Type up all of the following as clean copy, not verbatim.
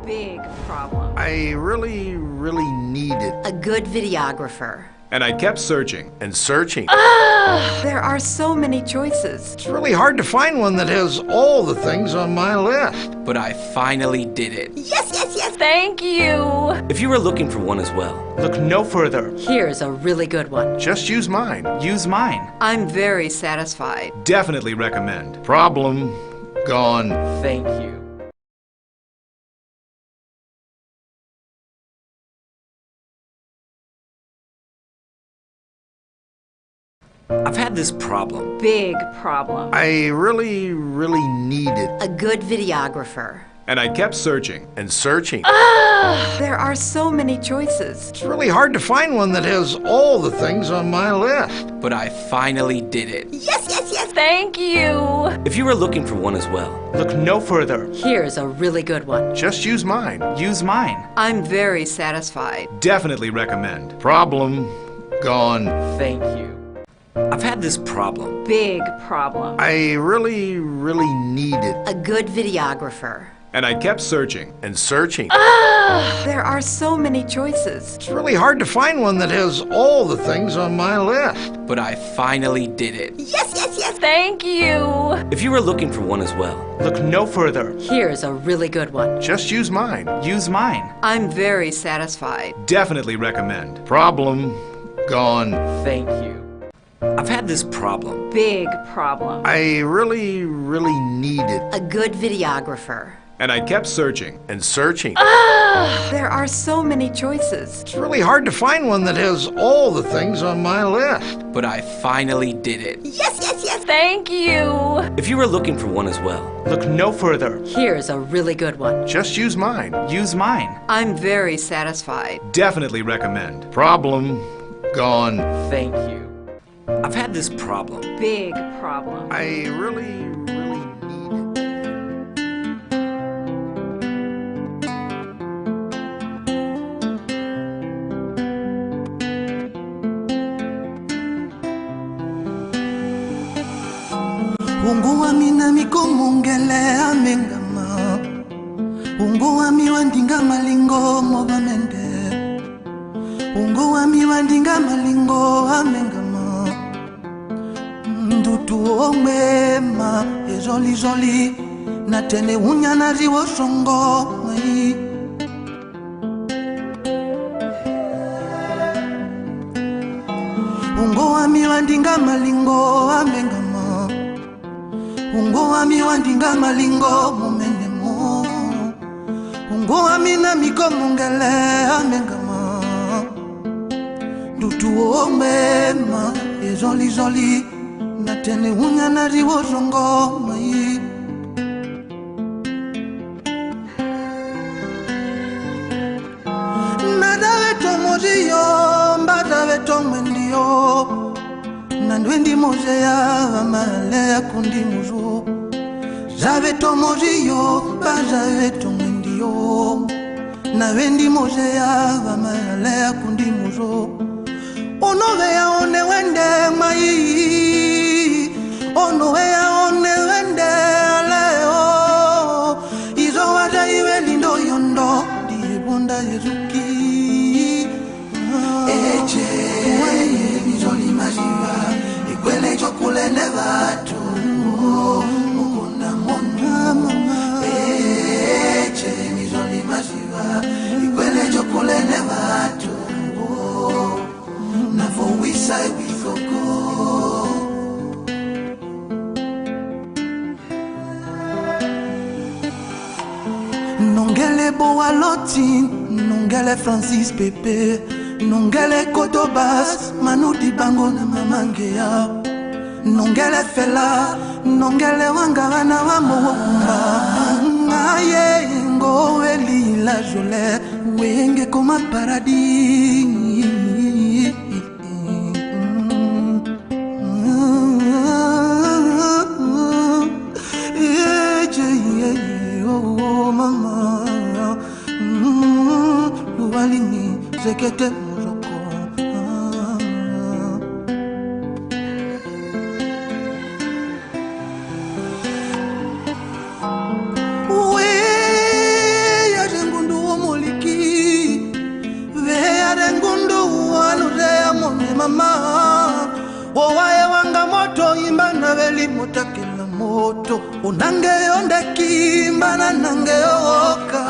Big problem. I really needed A good videographer. And I kept searching. and searching. There are so many choices. It's really hard to find one that has all the things on my list. But I finally did it. Yes, yes, yes. Thank you. If you were looking for one as well, Look no further. Here's a really good one. Just use mine. Use mine. I'm very satisfied. Definitely recommend. Problem gone. thank you. I've had this problem. Big problem. I really needed A good videographer. And I kept searching. and searching. There are so many choices. It's really hard to find one that has all the things on my list. But I finally did it. Yes, yes, yes. Thank you. If you were looking for one as well, Look no further. Here's a really good one. Just use mine. Use mine. I'm very satisfied. Definitely recommend. Problem gone. thank you. I've had this problem. Big problem. I really needed A good videographer. And I kept searching. and searching. There are so many choices. It's really hard to find one that has all the things on my list. But I finally did it. Yes, yes, yes. Thank you. If you were looking for one as well, Look no further. Here's a really good one. Just use mine. Use mine. I'm very satisfied. Definitely recommend. Problem gone. thank you. I've had this problem. Big problem. I really needed A good videographer. And I kept searching. and searching. There are so many choices. It's really hard to find one that has all the things on my list. But I finally did it. Yes, yes, yes. Thank you. If you were looking for one as well, Look no further. Here's a really good one. Just use mine. Use mine. I'm very satisfied. Definitely recommend. Problem gone. thank you. I've had this problem. Big problem. I really needed Ungu wami na mikomongele amengama. Ungu wami wandinga malingo mobamende. Ungu wami wandinga malingo amengama. Ndutu omema joli na tene unyana riwo songo mai. Ungu wami wandinga malingo amengama. Ungo wami wandinga malingo momenemo. Ungo wami na mikomongele amengama. Dutu omema joli na tene unyana riwo songo mai. Nadawe tomojiyo mbadawe tomendiyo. Nandwendi moje ya male ya kundi mujo. Jave tomojiyo bajave tomendiyo. Nawendi moje ya male ya kundi mujo. Onowe ya one wende mai. Onowe ya one wende leo. Izo wada iwe lindo yondo. Diye bonda yezuki. Eche nizoli majiva. Ikwele chokule nevatu. Mukuna mona mama. Eche nizoli majiva. Ikwele chokule nevatu. For we say we go go. Nongele Boaloti, Nongele Francis Pepe, Nongele Kotobas, Manuti Bango na Mamangea, Nongele Fela, Nongele Wangarana Wamomba, Aye Ngo Eli la Jole, Wenge Koma Paradis. Zekete muzoko. We ya jengu limotakela moto unangeyo ndakimbana nangeyo oka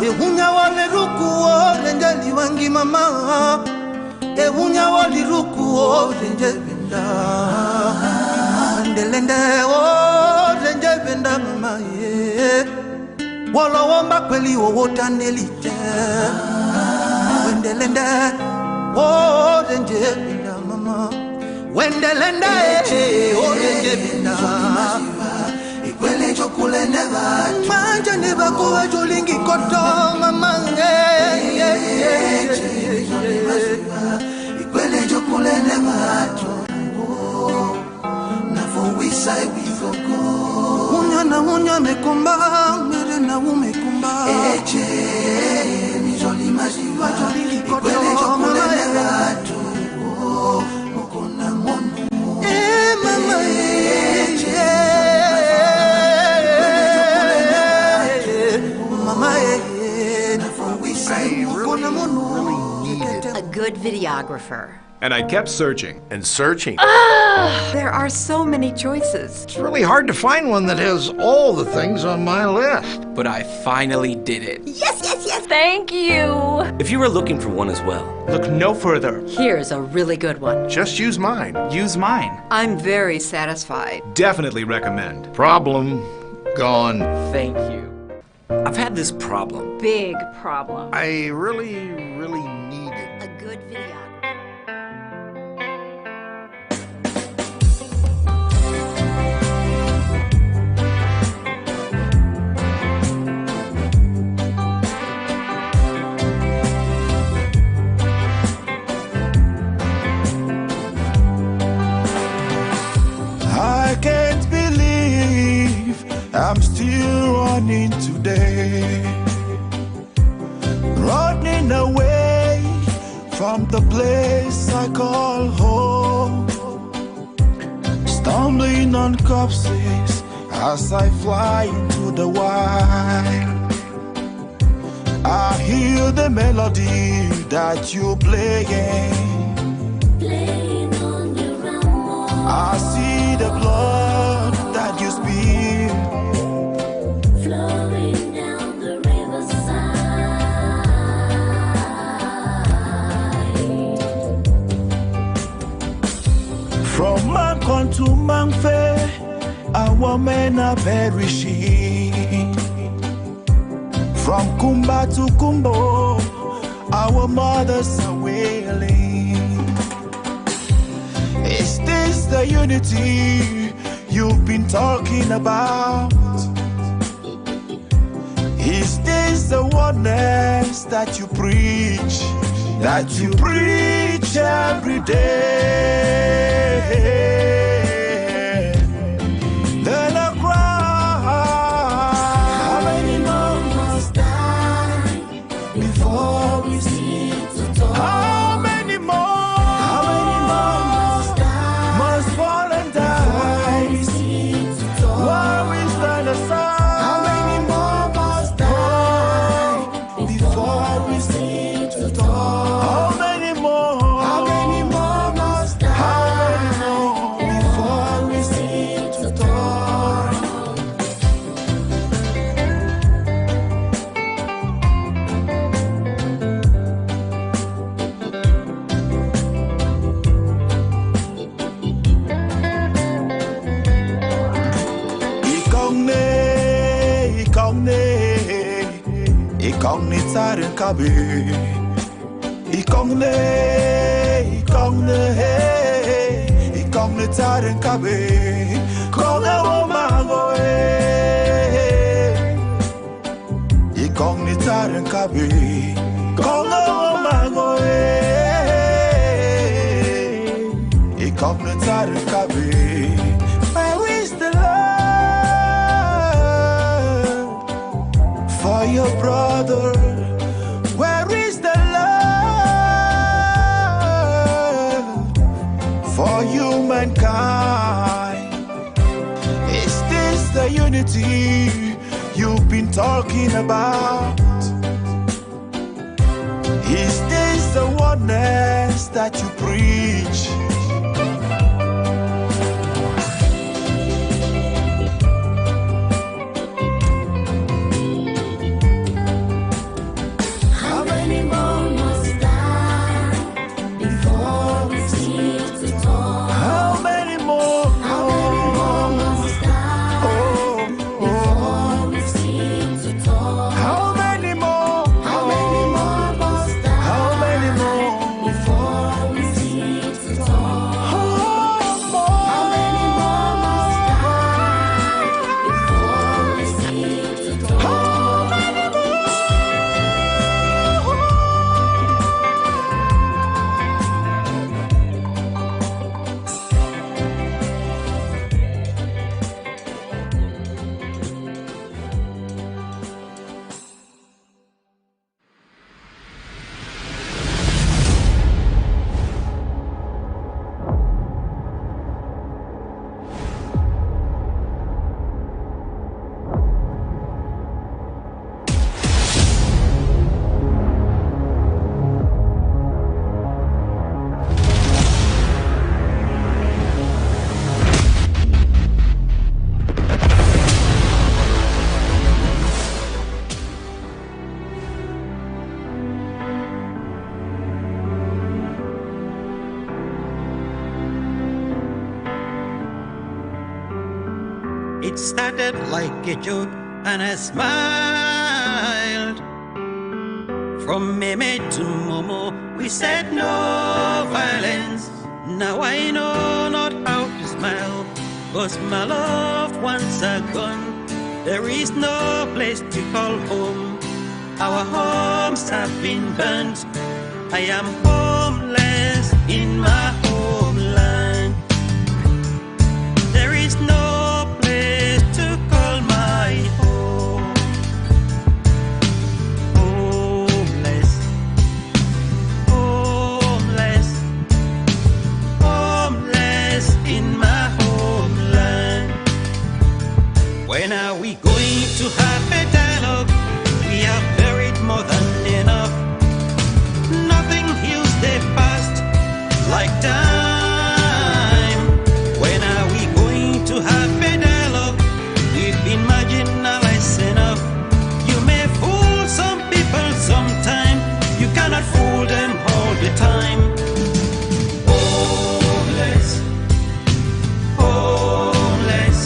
ehunya wale ruku orenje liwangi mama ehunya wale ruku orenje benda ndelende orenje benda mama ye wolo womba kweli wota nelite wendelende orenje benda mama wendelende orenje benda ikwele chokulende ba manja ne bakuwa jolingi koto mama ikwele chokulende ba na for we say we go unya na unya mekomba mere na umekomba eche mi joli majiwa jolingi koto chokulende ba mokona mono mama A good videographer. And I kept searching. And searching. There are so many choices. It's really hard to find one that has all the things on my list. But I finally did it. Yes. Thank you. If you were looking for one as well, Look no further. Here's a really good one. Just use mine. Use mine. I'm very satisfied. Definitely recommend. Problem gone. thank you. I've had this problem. Big problem. I really need it. A good videographer. I can't believe I'm still running today, running away from the place I call home, stumbling on corpses as I fly into the wild. I hear the melody that you're playing. I see the blood that you spill flowing down the riverside. from Mancon to Mangfe. Our men are perishing. From Kumba to Kumbo, our mothers are wailing. Is this the unity you've been talking about? Is this the oneness that you preach every day? Then I cry, how many more must die before we see to talk? How many more must fall and die while we stand aside? How many more must die before we see to talk? How many more must die? How many more before we see to talk? Ikong Tarh kabe. Ikong Tarh kabe. Kong awo mago Ikong Tarh kabe. Kong awo mago Ikong Tarh kabe. Where is the love for your brother? Where is the love for humankind? Is this the unity you've been talking about? Is this the oneness that you preach? It started like a joke and I smiled. From Meme to Momo, we said no violence. Now I know not how to smile, 'cause my loved ones are gone. There is no place to call home. Our homes have been burnt. I am homeless in my homeland. There is no place to call my home. Homeless, homeless, homeless in my homeland. When are we going to have a dialogue? We have buried more than enough. Nothing heals the past like time. When are we going to have a dialogue? We've been marginalized enough. You may fool some people sometime. You cannot fool them all the time. Homeless, homeless.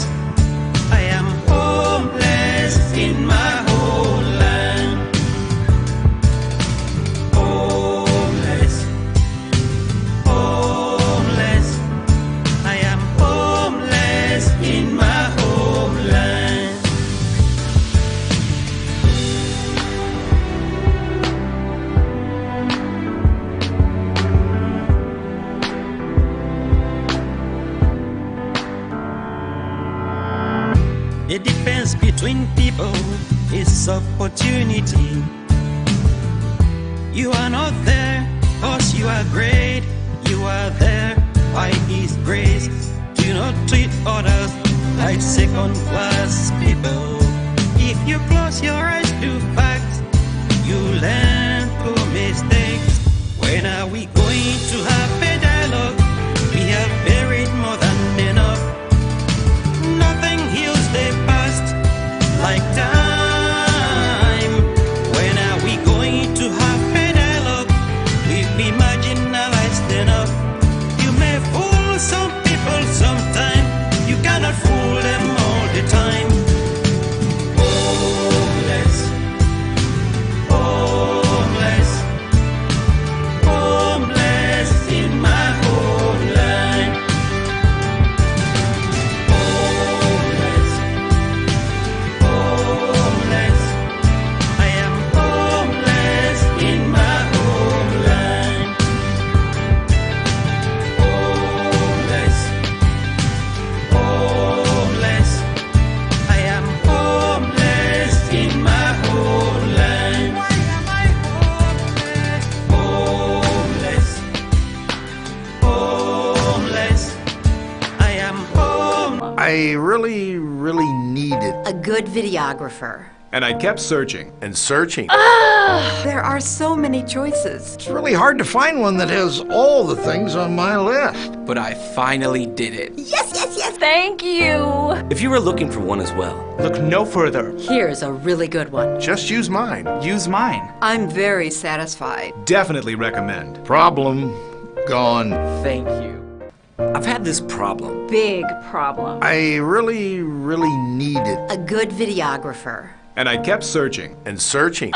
I am homeless in my homeland. Homeless, homeless. I am homeless in my homeland. The difference between people is opportunity. You are not there 'cause you are great. You are there by His grace. Do not treat others like second-class people. If you close your eyes to facts, you learn through mistakes. When are we going to have a dialogue? We have buried more than enough. Nothing heals the past like time. When are we going to have a dialogue? We've been marginalized enough. You may fool some people sometime. You cannot fool them all the time. Homeless, homeless, homeless in my homeland. Homeless, homeless. I am homeless in my homeland. Homeless, homeless. I am homeless in my homeland. Why am I homeless? Homeless, homeless. I am homeless. I really needed. A good videographer. And I kept searching. And searching. There are so many choices. It's really hard to find one that has all the things on my list. But I finally did it. Yes, yes, yes. Thank you. If you were looking for one as well, Look no further. Here's a really good one. Just use mine. Use mine. I'm very satisfied. Definitely recommend. Problem gone. thank you. I've had this problem. Big problem. I really needed. A good videographer. And I kept searching. And searching.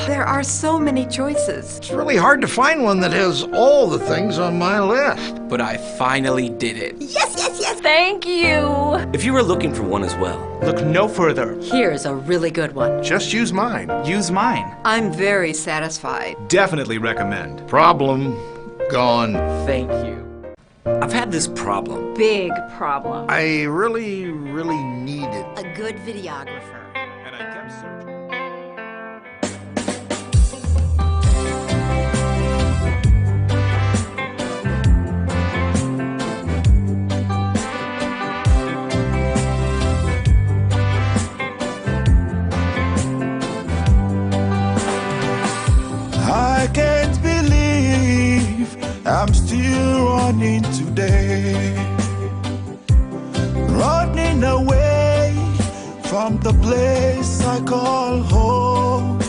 There are so many choices. It's really hard to find one that has all the things on my list. But I finally did it. Yes, yes, yes. Thank you. If you were looking for one as well, Look no further. Here's a really good one. Just use mine. Use mine. I'm very satisfied. Definitely recommend. Problem gone. thank you. I've had this problem. Big problem. I really needed. A good videographer. And I kept searching. I can't believe I'm still running today, running away from the place I call home,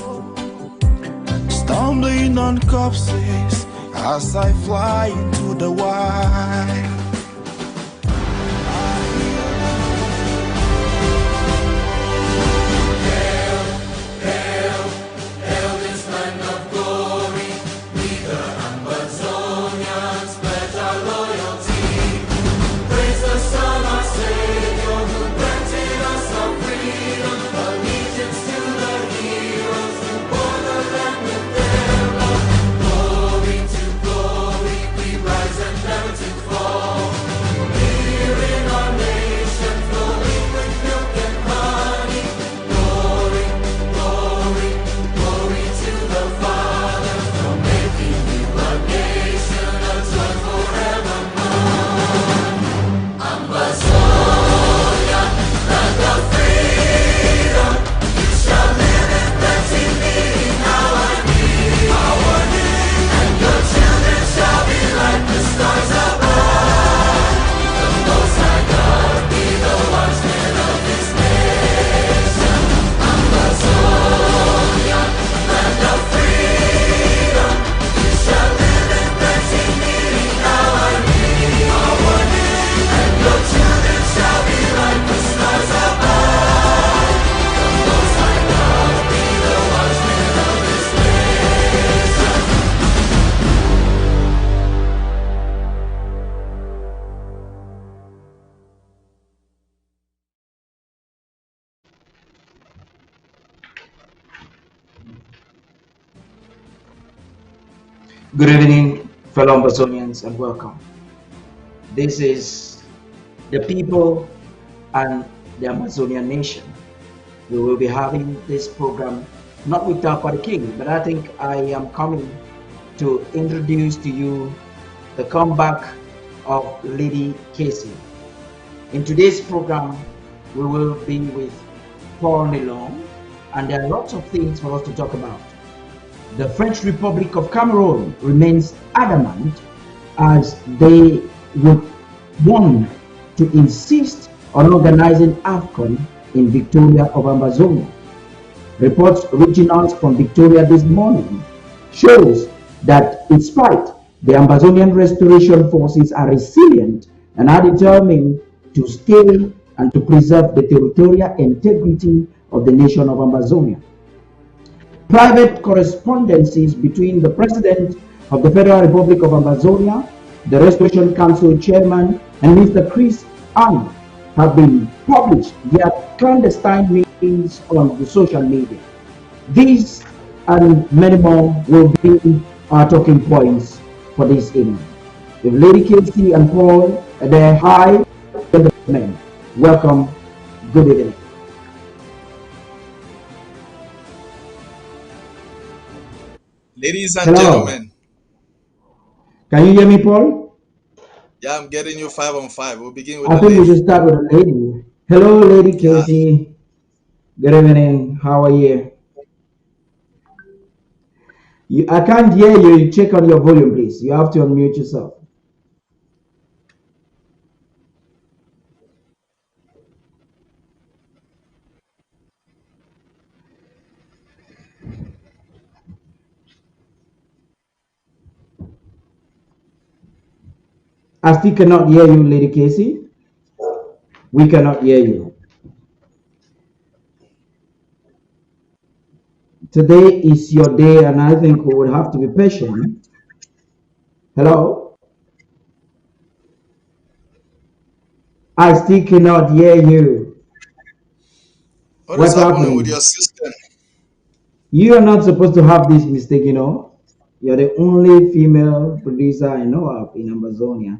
stumbling on corpses as I fly into the wild. Good evening, fellow Ambazonians, and welcome. This is the people and the Amazonian nation. We will be having this program not with Paddy King, but I think I am coming to introduce to you the comeback of Lady Kesi. In today's program, we will be with Paul Nillong, and there are lots of things for us to talk about. The French Republic of Cameroon remains adamant as they would want to insist on organizing AFCON in Victoria of Ambazonia. Reports reaching us from Victoria this morning shows that in spite the Ambazonian restoration forces are resilient and are determined to stay and to preserve the territorial integrity of the nation of Ambazonia. Private correspondences between the President of the Federal Republic of Ambazonia, the Restoration Council Chairman, and Mr. Chris Ang have been published via clandestine means on the social media. These and many more will be our talking points for this evening. With Lady Kesi and Paul, their high gentlemen, welcome. Good evening. Ladies and Hello. gentlemen, Can you hear me, Paul? yeah, I'm getting you 5 on 5. We'll begin with I the think we lady. should start with a lady. Hello, Lady Yeah, Kesi. Good evening. How are you? I can't hear you. Check on your volume, please. You have to unmute yourself. I still cannot hear you, Lady Kesi. We cannot hear you. Today is your day, and I think we would have to be patient. Hello? I still cannot hear you. what is What's happening with happening? your system? You are not supposed to have this mistake, you know. You're the only female producer I know of in Ambazonia.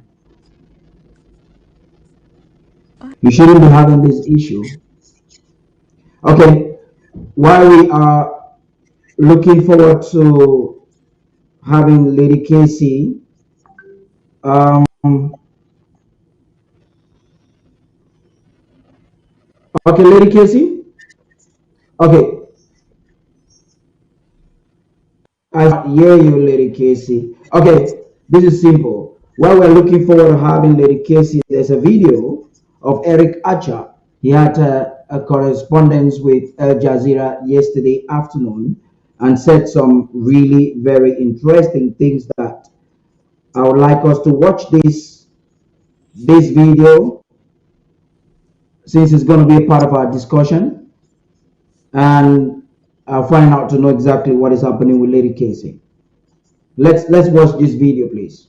You shouldn't be having this issue. Okay, while we are looking forward to having Lady Kesi, um, okay, Lady Kesi, okay, I hear you, Lady Kesi. Okay, this is simple. While we're looking forward to having Lady Kesi, there's a video of Eric Archer. He had a correspondence with Al Jazeera yesterday afternoon and said some really very interesting things that I would like us to watch this video since it's going to be a part of our discussion, and I'll find out to know exactly what is happening with Lady Kesi. Let's watch this video, please.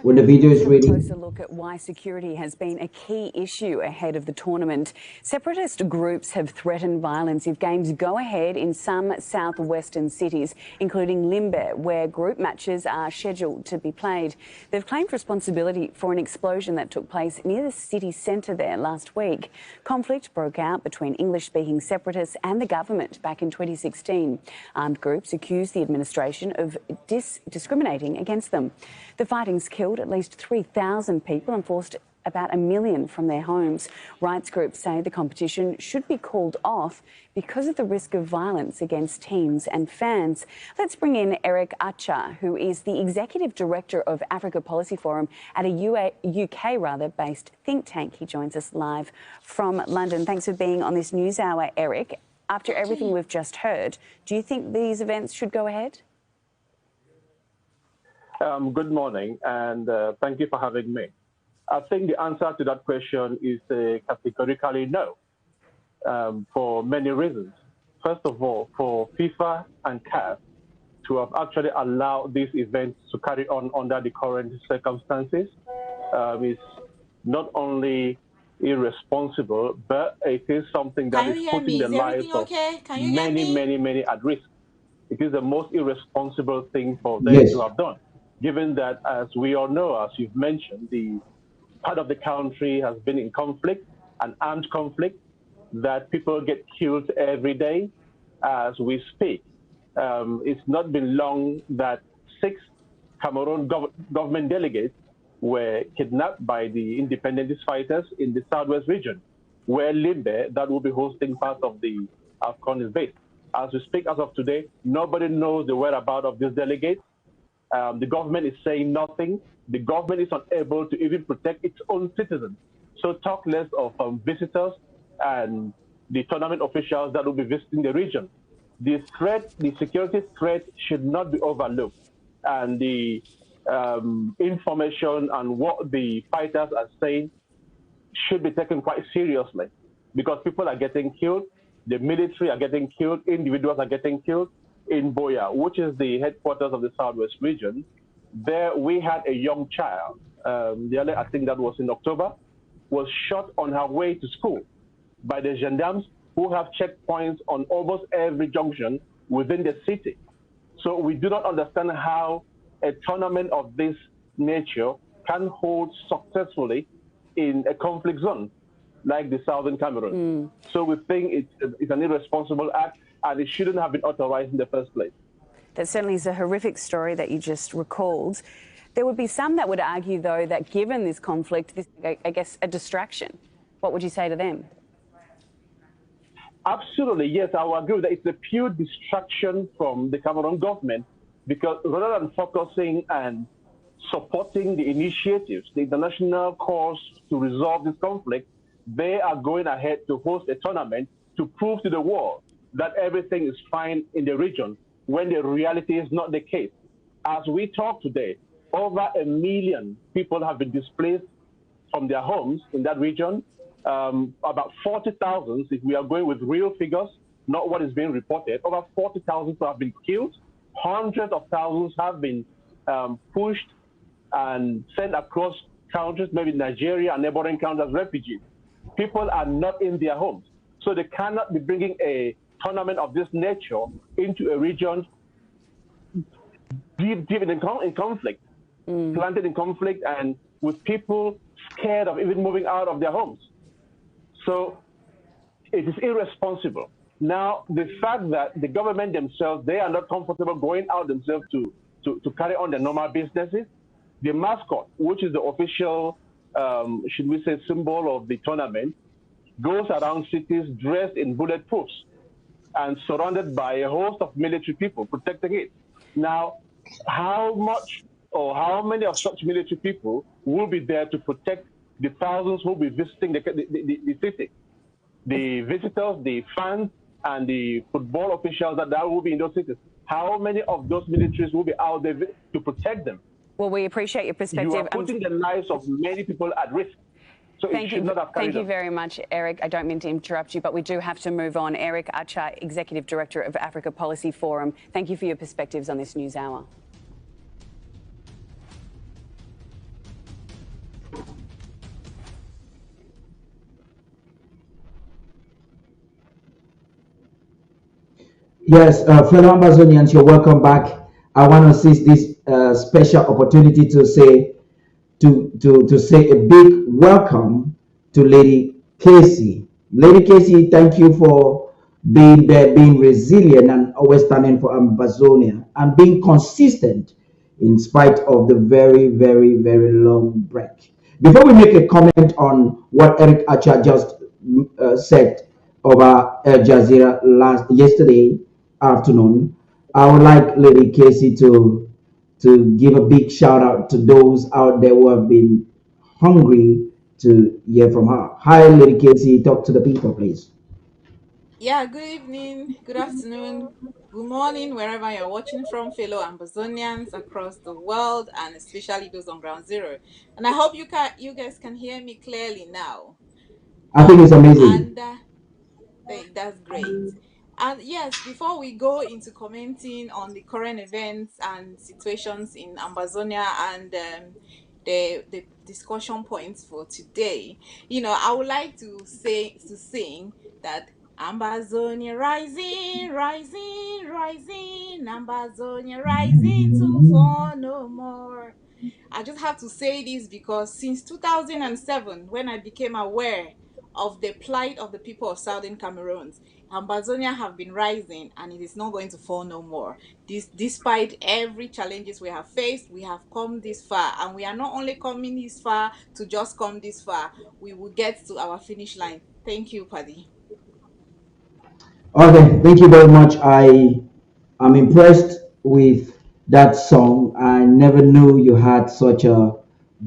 When the video is ready. A closer look at why security has been a key issue ahead of the tournament. Separatist groups have threatened violence if games go ahead in some southwestern cities, including Limbe, where group matches are scheduled to be played. They've claimed responsibility for an explosion that took place near the city centre there last week. Conflict broke out between English-speaking separatists and the government back in 2016. Armed groups accused the administration of discriminating against them. The fighting's killed at least 3,000 people and forced about 1 million from their homes. Rights groups say the competition should be called off because of the risk of violence against teams and fans. Let's bring in Eric Archer, who is the Executive Director of Africa Policy Forum at a UK-based think tank. He joins us live from London. Thanks for being on this News Hour, Eric. After everything we've just heard, do you think these events should go ahead? Good morning, and thank you for having me. I think the answer to that question is categorically no, for many reasons. First of all, for FIFA and CAF to have actually allowed these events to carry on under the current circumstances is not only irresponsible, but it is something that is putting the lives of many at risk. it is the most irresponsible thing for them Yes. to have done, given that, as we all know, as you've mentioned, the part of the country has been in conflict, an armed conflict, that people get killed every day as we speak. It's not been long that 6 Cameroon government delegates were kidnapped by the independentist fighters in the southwest region, where Limbe, that will be hosting part of the AFCON, is based. As we speak, as of today, nobody knows the whereabouts of these delegates. The government is saying nothing. The government is unable to even protect its own citizens. So talk less of visitors and the tournament officials that will be visiting the region. The threat, the security threat, should not be overlooked, and the information and what the fighters are saying should be taken quite seriously, because people are getting killed, the military are getting killed, individuals are getting killed. In Boya, which is the headquarters of the Southwest region, there we had a young child, I think that was in October, was shot on her way to school by the gendarmes, who have checkpoints on almost every junction within the city. So we do not understand how a tournament of this nature can hold successfully in a conflict zone like the southern Cameroon. So we think it's an irresponsible act, and it shouldn't have been authorized in the first place. That certainly is a horrific story that you just recalled. There would be some that would argue, though, that given this conflict, this is, I guess, a distraction. What would you say to them? Absolutely, yes, I will agree that it's a pure distraction from the Cameroon government, because rather than focusing and supporting the initiatives, the international calls to resolve this conflict, they are going ahead to host a tournament to prove to the world that everything is fine in the region, when the reality is not the case. As we talk today, over 1 million people have been displaced from their homes in that region. About 40,000, if we are going with real figures, not what is being reported, over 40,000 people have been killed. Hundreds of thousands have been pushed and sent across countries, maybe Nigeria and neighboring countries, as refugees. People are not in their homes. So they cannot be bringing a tournament of this nature into a region deep in conflict, planted in conflict, and with people scared of even moving out of their homes. So it is irresponsible. Now, the fact that the government themselves, they are not comfortable going out themselves to carry on their normal businesses. The mascot, which is the official, should we say, symbol of the tournament, goes around cities dressed in bulletproofs and surrounded by a host of military people protecting it. Now, how much or how many of such military people will be there to protect the thousands who will be visiting the city? The visitors, the fans, and the football officials that will be in those cities. How many of those militaries will be out there to protect them? Well, we appreciate your perspective. You are putting the lives of many people at risk. So Thank you very much, Eric. I don't mean to interrupt you, but we do have to move on. Eric Acha, Executive Director of Africa Policy Forum, thank you for your perspectives on this news hour. Yes, fellow Ambazonians, you're welcome back. I want to seize this special opportunity to say say a big welcome to Lady Kesi. Lady Kesi, thank you for being there, being resilient, and always standing for Ambazonia, and being consistent in spite of the very, very, very long break. Before we make a comment on what Eric Acha just said over Al Jazeera yesterday afternoon, I would like Lady Kesi to give a big shout out to those out there who have been hungry to hear from her. Hi, Lady Kesi, talk to the people, please. Yeah, good evening, good afternoon, good morning, wherever you're watching from, fellow Ambazonians across the world, and especially those on Ground Zero. And I hope you guys can hear me clearly now. I think it's amazing. And that's great. And yes, before we go into commenting on the current events and situations in Ambazonia and the discussion points for today, I would like to sing that Ambazonia rising, rising, rising, Ambazonia rising to fall no more. I just have to say this because since 2007, when I became aware of the plight of the people of Southern Cameroon, Ambazonia have been rising and it is not going to fall no more. Despite every challenges we have faced, we have come this far, and we are not only coming this far to just come this far. We will get to our finish line. Thank you, Paddy. Okay, thank you very much. I am impressed with that song. I never knew you had such a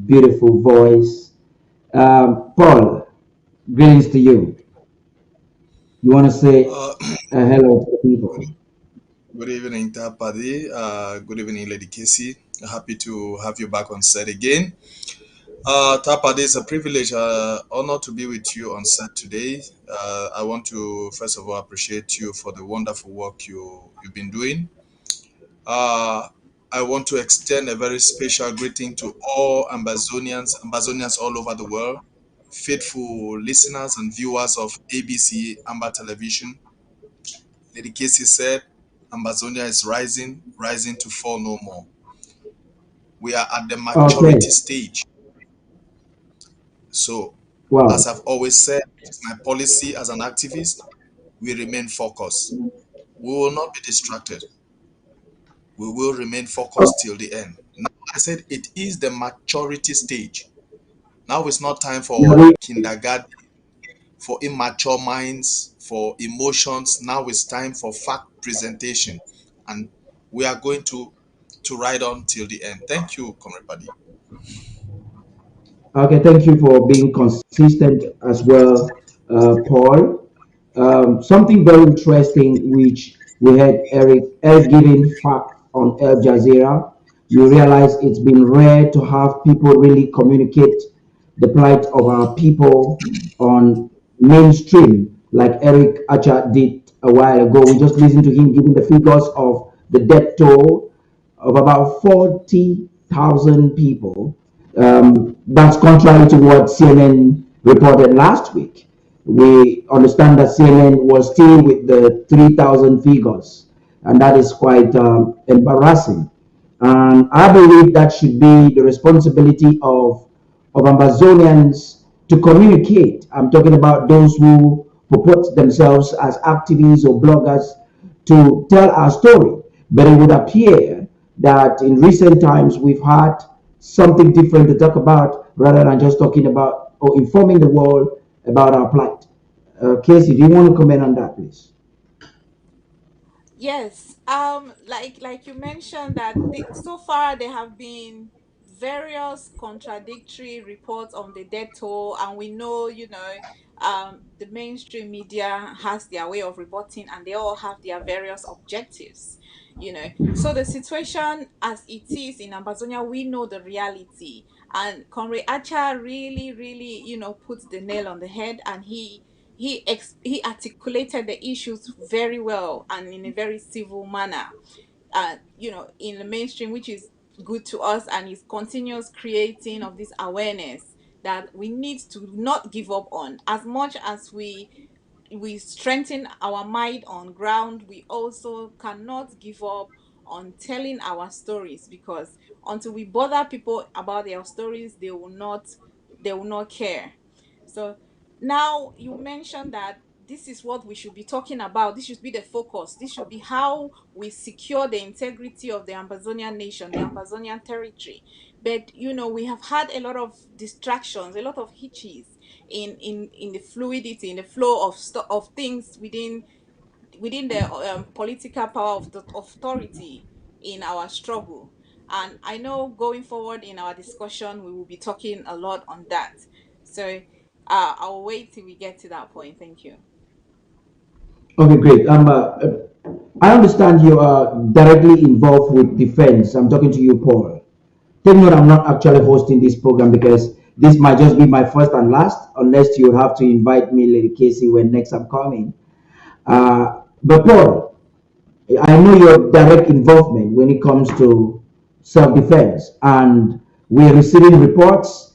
beautiful voice. Paul, greetings to you. You want to say Uh, hello to the people? good evening, Paddy. Good evening, Lady Kesi. Happy to have you back on set again. Paddy, it's a privilege, honor to be with you on set today. I want to first of all appreciate you for the wonderful work you've been doing. Uh, I want to extend a very special greeting to all Ambazonians all over the world, faithful listeners and viewers of ABC Amber Television. Lady Casey said, Ambazonia is rising, rising to fall no more. We are at the Okay. maturity stage. So, as Wow. I've always said, my policy as an activist, we remain focused. We will not be distracted. We will remain focused till the end. Now, I said it is the maturity stage. Now it's not time Yeah, for kindergarten, for immature minds, for emotions. Now it's time for fact presentation. And we are going to ride on till the end. Thank you, Comrade Paddy. okay, thank you for being consistent as well, Paul. Something very interesting which we had Eric giving fact on Al Jazeera. You realize it's been rare to have people really communicate the plight of our people on mainstream like Eric Acha did a while ago. We just listened to him giving the figures of the death toll of about 40,000 people. That's contrary to what CNN reported last week. We understand that CNN was still with the 3,000 figures, and that is quite embarrassing. And I believe that should be the responsibility of Ambazonians to communicate. I'm talking about those who purport themselves as activists or bloggers to tell our story. But it would appear that in recent times we've had something different to talk about rather than just talking about or informing the world about our plight. Casey, do you want to comment on that, please? Yes, like you mentioned that so far there have been various contradictory reports on the death toll, and we know, the mainstream media has their way of reporting, and they all have their various objectives, So the situation as it is in Amazonia, we know the reality, and Conrad Acha really, really, puts the nail on the head, and he articulated the issues very well and in a very civil manner, in the mainstream, which is good to us, and is continuous creating of this awareness that we need to not give up on. As much as we strengthen our mind on ground, we also cannot give up on telling our stories, because until we bother people about their stories, they will not care. So now you mentioned that this is what we should be talking about. This should be the focus. This should be how we secure the integrity of the Ambazonian nation, the Ambazonian territory. But we have had a lot of distractions, a lot of hitches in the fluidity, in the flow of things within the political power of the authority in our struggle. And I know going forward in our discussion, we will be talking a lot on that. So I'll wait till we get to that point. Thank you. Okay, great. I understand you are directly involved with defense. I'm talking to you, Paul. Take note, I'm not actually hosting this program because this might just be my first and last, unless you have to invite me, Lady Casey, when next I'm coming. But Paul, I know your direct involvement when it comes to self-defense, and we're receiving reports.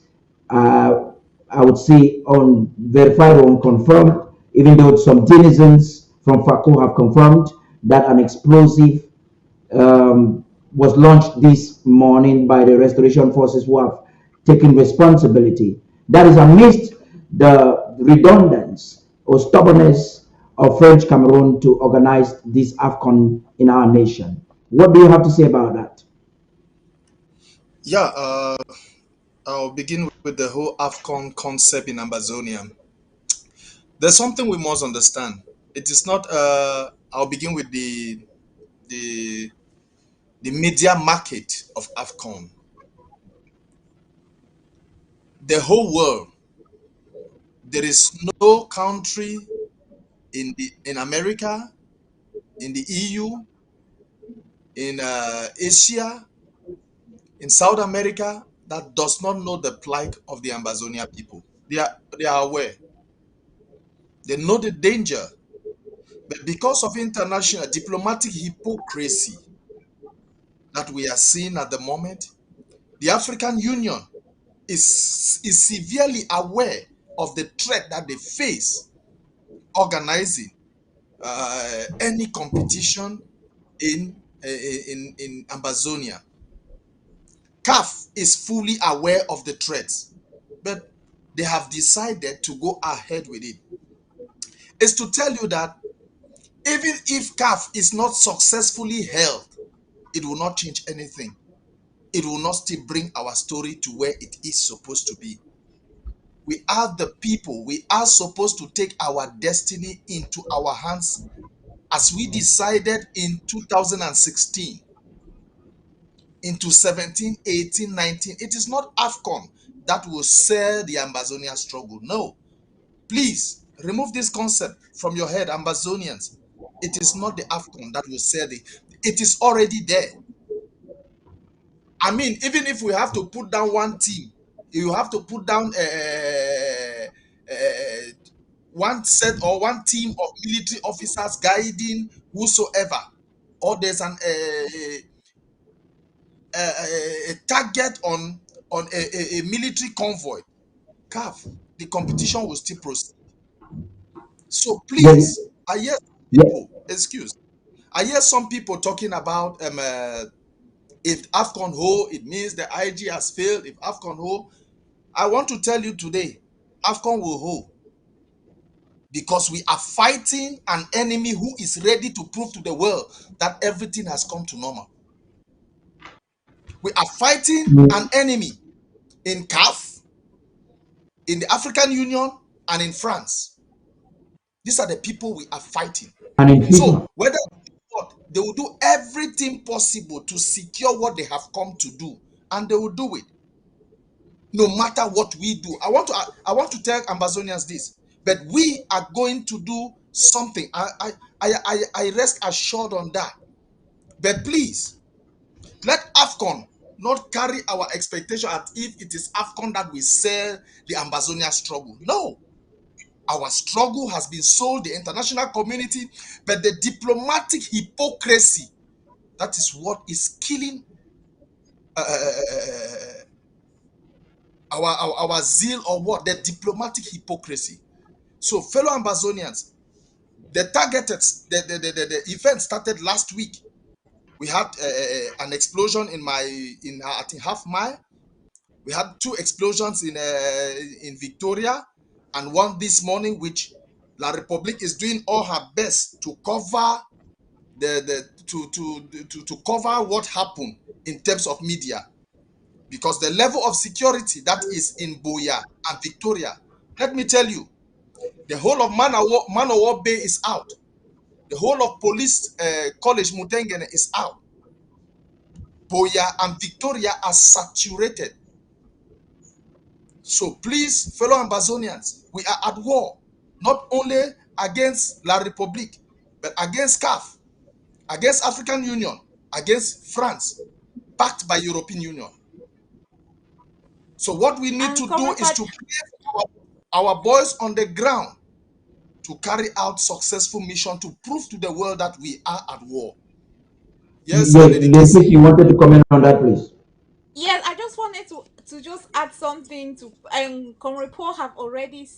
Uh, I would say unverified or unconfirmed, even though some denizens from FACO have confirmed that an explosive was launched this morning by the restoration forces who have taken responsibility. That is amidst the redundance or stubbornness of French Cameroon to organize this AFCON in our nation. What do you have to say about that? Yeah, I'll begin with the whole AFCON concept in Ambazonia. There's something we must understand. It is not. I'll begin with the the media market of AFCON. The whole world. There is no country in America, in the EU, in Asia, in South America that does not know the plight of the Ambazonia people. They are aware. They know the danger. But because of international diplomatic hypocrisy that we are seeing at the moment, the African Union is severely aware of the threat that they face organizing any competition in Ambazonia. CAF is fully aware of the threats, but they have decided to go ahead with it. It's to tell you that even if CAF is not successfully held, it will not change anything. It will not still bring our story to where it is supposed to be. We are the people. We are supposed to take our destiny into our hands as we decided in 2016, into 17, 18, 19. It is not AFCON that will sell the Ambazonia struggle. No. Please remove this concept from your head, Ambazonians. It is not the AFCON that will sell it. It is already there. I mean, even if we have to put down one team, you have to put down one set or one team of military officers guiding whosoever, or there's a target on a military convoy. CAF, the competition will still proceed. So Yeah, please, I hear yeah, people, excuse, I hear some people talking about if AFCON hold, it means the IG has failed. If AFCON hold, I want to tell you today, AFCON will hold because we are fighting an enemy who is ready to prove to the world that everything has come to normal. We are fighting an enemy in CAF, in the African Union, and in France. These are the people we are fighting. and in FIFA. So whether they will do everything possible to secure what they have come to do, and they will do it no matter what we do. I want to tell Ambazonians this, but we are going to do something. I rest assured on that. But please, let AFCON not carry our expectation as if it is AFCON that will sell the Ambazonia struggle. No. Our struggle has been sold the international community, but the diplomatic hypocrisy, that is what is killing our zeal, or what? The diplomatic hypocrisy. So, fellow Ambazonians, the targeted, the event started last week. We had an explosion in I think half mile. We had two explosions in Victoria, and one this morning, which La Republique is doing all her best to cover to cover what happened in terms of media, because the level of security that is in Boya and Victoria, let me tell you, the whole of Manawa Bay is out. The whole of Police College Mutengene is out. Boya and Victoria are saturated. So please, fellow Ambazonians, we are at war, not only against La Republique, but against CAF, against African Union, against France, backed by European Union. So what we need to do is to place our boys on the ground to carry out successful mission to prove to the world that we are at war. Yes, Yes, Lady Lady, Kesi. you wanted to comment on that, please. Yes, I just wanted to just add something to Comrade Paul have already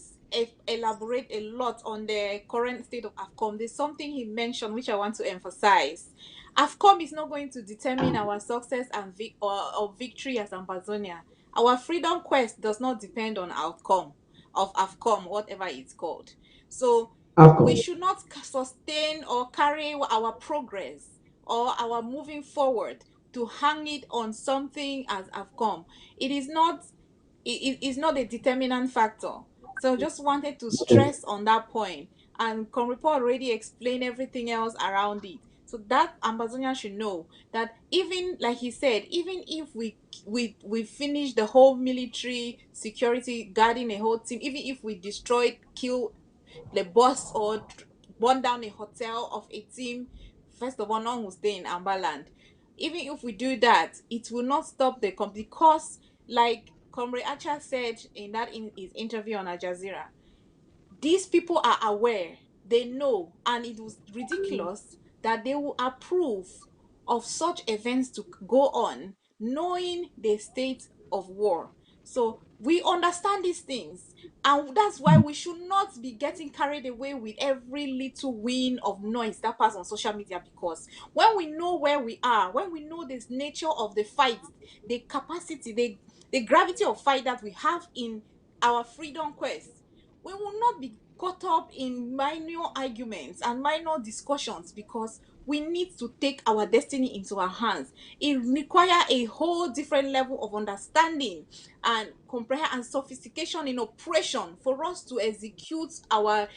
elaborate a lot on the current state of AFCOM, there's something he mentioned which I want to emphasize. AFCOM is not going to determine our success and or victory as Ambazonia. Our freedom quest does not depend on outcome of AFCOM, whatever it's called. So we should not sustain or carry our progress or our moving forward to hang it on something as AFCOM. It is not a determinant factor. So just wanted to stress on that point. And Conripo already explained everything else around it. So that Ambazonia should know that even like he said, even if we finish the whole military security guarding a whole team, even if we destroy, kill the boss or burn down a hotel of a team, first of all, none will stay in Amberland. Even if we do that, it will not stop the because, like Comrade Acha said in his interview on Al Jazeera, these people are aware, they know, and it was ridiculous that they will approve of such events to go on, knowing the state of war. So we understand these things, and that's why we should not be getting carried away with every little win of noise that pass on social media, because when we know where we are, when we know this nature of the fight, the capacity, the gravity of fight that we have in our freedom quest, we will not be caught up in minor arguments and minor discussions, because we need to take our destiny into our hands. It requires a whole different level of understanding and comprehension and sophistication in operation for us to execute our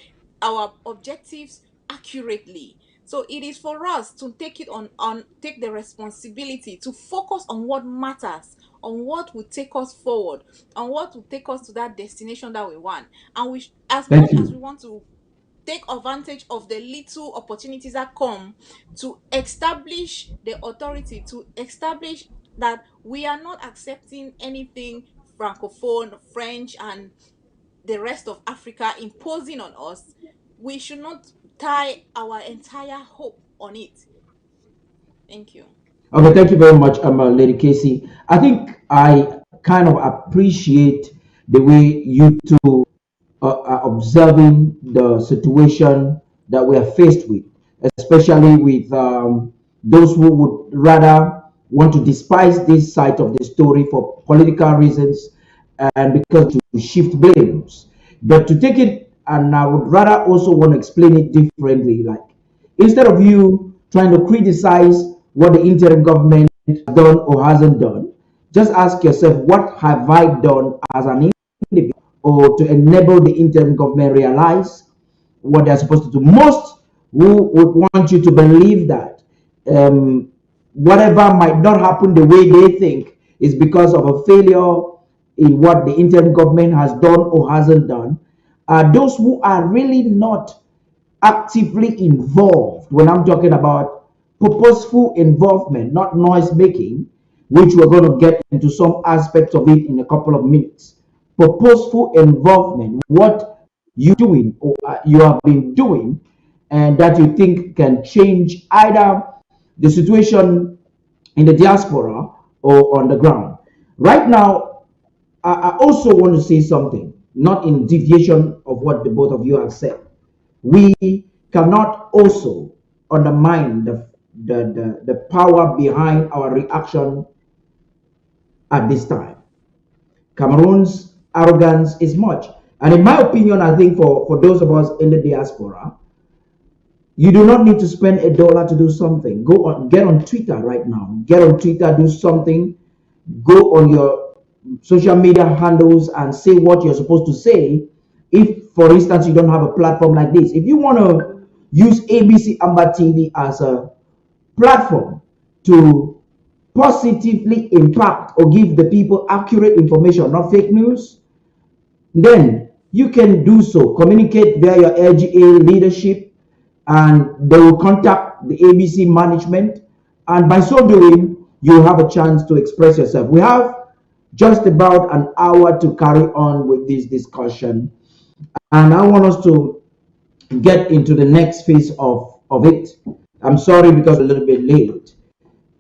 objectives accurately. So it is for us to take it on take the responsibility to focus on what matters, on what will take us forward, on what will take us to that destination that we want. And we as much as we want to take advantage of the little opportunities that come to establish the authority, to establish that we are not accepting anything francophone, French, and the rest of Africa imposing on us, we should not tie our entire hope on it. Thank you. Okay, thank you very much, Lady Casey. I think I kind of appreciate the way you two are observing the situation that we are faced with, especially with those who would rather want to despise this side of the story for political reasons and because to shift blames. But to take it, and I would rather also want to explain it differently. Like, instead of you trying to criticize what the interim government has done or hasn't done, just ask yourself, what have I done as an individual or to enable the interim government realize what they're supposed to do? Most who would want you to believe that whatever might not happen the way they think is because of a failure in what the interim government has done or hasn't done, are those who are really not actively involved. When I'm talking about purposeful involvement, not noise making, which we're going to get into some aspects of it in a couple of minutes. Purposeful involvement, what you doing or you have been doing, and that you think can change either the situation in the diaspora or on the ground. Right now, I also want to say something, not in deviation of what the both of you have said. We cannot also undermine the power behind our reaction at this time. Cameroon's arrogance is much. And in my opinion, I think for those of us in the diaspora, you do not need to spend $1 to do something. Get on Twitter right now. Get on Twitter, do something. Go on your social media handles and say what you're supposed to say. If, for instance, you don't have a platform like this, if you want to use ABC Amber TV as a platform to positively impact or give the people accurate information, not fake news, then you can do so. Communicate via your LGA leadership, and they will contact the ABC management, and by so doing, you have a chance to express yourself. We have just about an hour to carry on with this discussion, and I want us to get into the next phase of it. I'm sorry because a little bit late.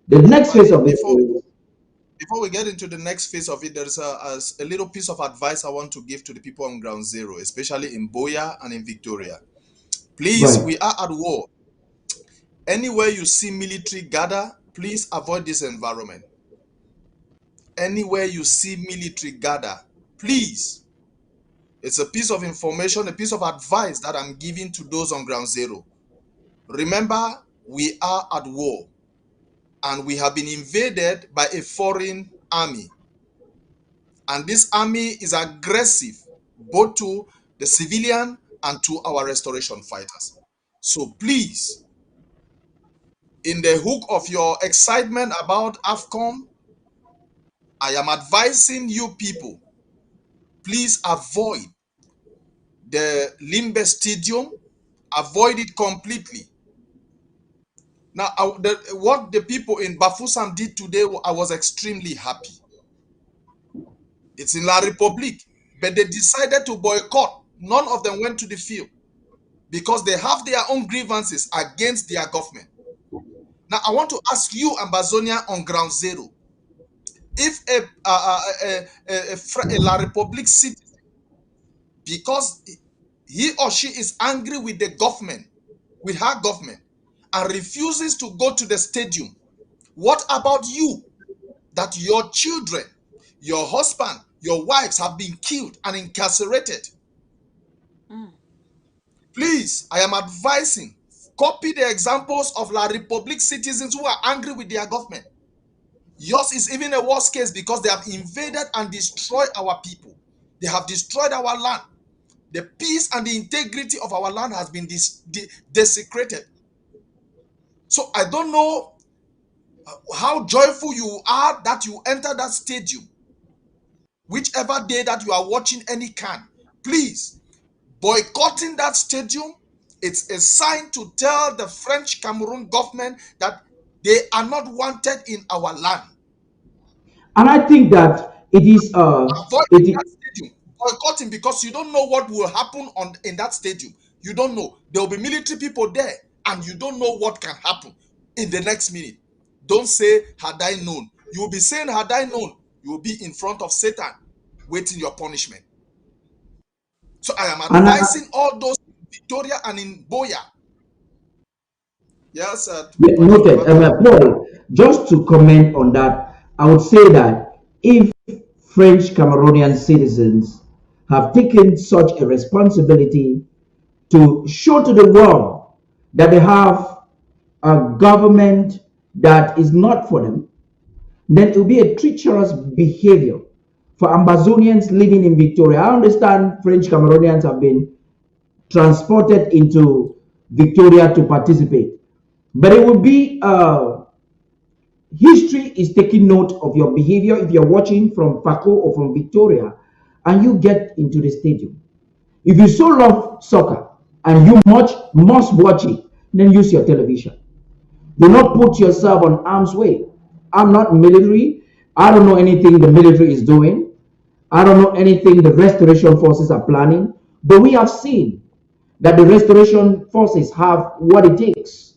The next phase of it is before we get into the next phase of it, there's a little piece of advice I want to give to the people on ground zero, especially in Boya and in Victoria. Please, Right. we are at war. Anywhere you see military gather, please avoid this environment. Anywhere you see military gather, please. It's a piece of information, a piece of advice that I'm giving to those on ground zero. Remember, we are at war and we have been invaded by a foreign army. And this army is aggressive both to the civilian and to our restoration fighters. So please, in the hook of your excitement about AFCON, I am advising you people, please avoid the Limbe Stadium, avoid it completely. Now, what the people in Bafoussam did today, I was extremely happy. It's in La Republique, but they decided to boycott. None of them went to the field because they have their own grievances against their government. Now, I want to ask you, Ambazonia on ground zero, if a La Republique citizen, because he or she is angry with the government, with her government, and refuses to go to the stadium, what about you, that your children, your husband, your wives have been killed and incarcerated? Please, I am advising, copy the examples of La Republique citizens who are angry with their government. Yours is even a worse case because they have invaded and destroyed our people. They have destroyed our land. The peace and the integrity of our land has been desecrated. So I don't know how joyful you are that you enter that stadium. Whichever day that you are watching any can, please, boycotting that stadium, it's a sign to tell the French Cameroon government that they are not wanted in our land. And I think that it is Avoiding that stadium, boycotting, because you don't know what will happen in that stadium. You don't know. There will be military people there, and you don't know what can happen in the next minute. Don't say, had I known. You will be saying, had I known, you will be in front of Satan, waiting your punishment. So I am advising all those in Victoria and in Boya. Yes, noted. Paul, just to comment on that, I would say that if French Cameroonian citizens have taken such a responsibility to show to the world that they have a government that is not for them, then it will be a treacherous behavior for Ambazonians living in Victoria. I understand French Cameroonians have been transported into Victoria to participate, but it would be history is taking note of your behavior if you're watching from Paco or from Victoria and you get into the stadium. If you so love soccer and you must watch it, then use your television. Do not put yourself on arm's way. I'm not military. I don't know anything the military is doing. I don't know anything the restoration forces are planning. But we have seen that the restoration forces have what it takes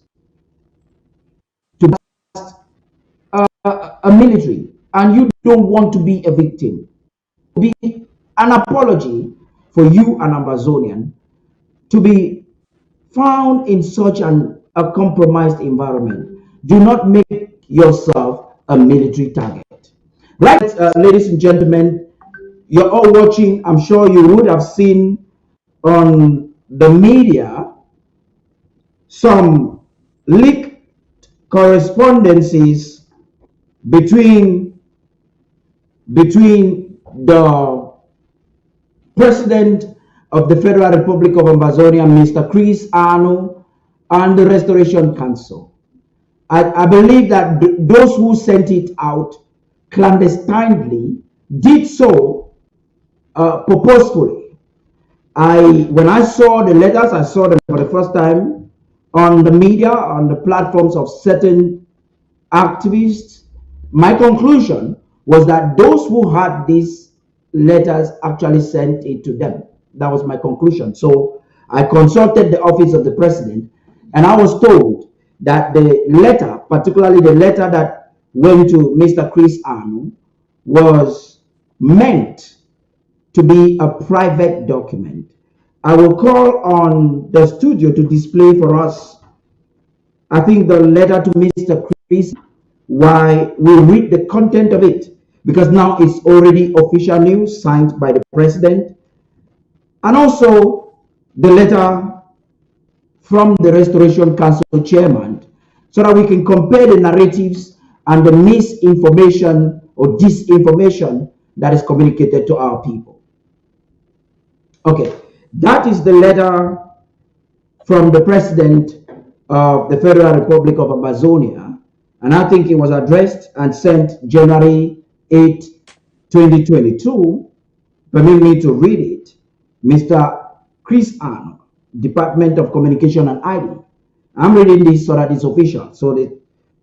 to pass a military. And you don't want to be a victim. It will be an apology for you, an Ambazonian, to be found in such a compromised environment. Do not make yourself a military target. Right, ladies and gentlemen, you're all watching. I'm sure you would have seen on the media some leaked correspondences between the President of the Federal Republic of Ambazonia, Mr. Chris Arno, and the Restoration Council. I believe that those who sent it out clandestinely did so purposefully. When I saw the letters, I saw them for the first time on the media, on the platforms of certain activists. My conclusion was that those who had these letters actually sent it to them. That was my conclusion. So I consulted the office of the president, and I was told that the letter, particularly the letter that went to Mr. Chris Arnold was meant to be a private document. I will call on the studio to display for us, I think, the letter to Mr. Chris, why we read the content of it, because now it's already official news signed by the president, and also the letter from the Restoration Council chairman, so that we can compare the narratives and the misinformation or disinformation that is communicated to our people. Okay, that is the letter from the president of the Federal Republic of Ambazonia, and I think it was addressed and sent January 8, 2022. Permit me to read it. Mr. Chris Arnold, Department of Communication and ID. I'm reading this so that it's official. So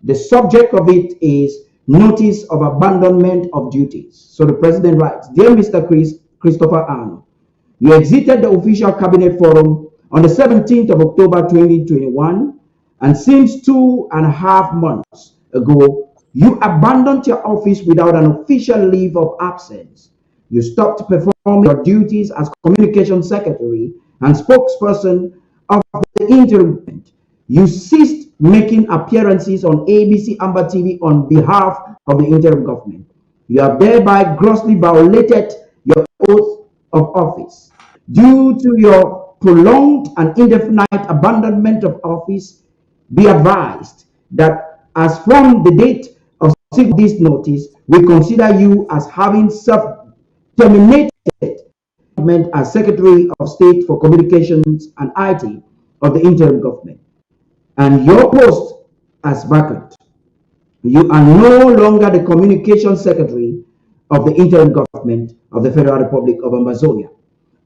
the subject of it is notice of abandonment of duties. So the president writes, Dear Mr. Christopher Arnold, you exited the official cabinet forum on the 17th of October 2021, and since 2.5 months ago, you abandoned your office without an official leave of absence. You stopped performing your duties as communication secretary and spokesperson of the interim government. You ceased making appearances on ABC Amber TV on behalf of the interim government. You have thereby grossly violated your oath of office. Due to your prolonged and indefinite abandonment of office, be advised that as from the date of this notice, we consider you as having terminated as Secretary of State for Communications and IT of the interim government, and your post as vacant. You are no longer the Communications Secretary of the interim government of the Federal Republic of Ambazonia.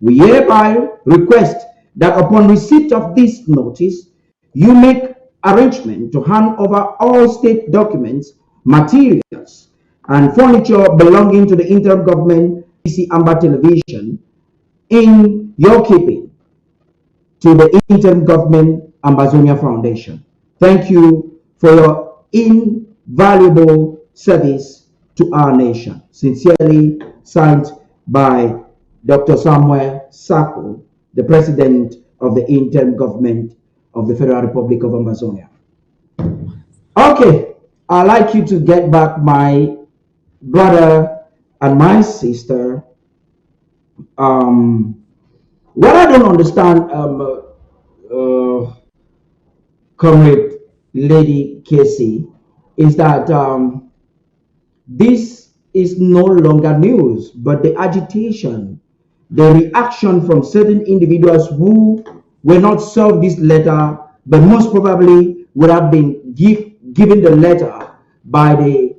We hereby request that upon receipt of this notice, you make arrangement to hand over all state documents, materials, and furniture belonging to the interim government PC Amber Television in your keeping to the interim government Ambazonia Foundation. Thank you for your invaluable service to our nation. Sincerely, signed by Dr. Samuel Sako, the President of the interim government of the Federal Republic of Ambazonia. Okay, I'd like you to get back my brother and my sister. What I don't understand, Comrade Lady Kesi, is that this is no longer news, but the agitation, the reaction from certain individuals who were not served this letter, but most probably would have been given the letter by the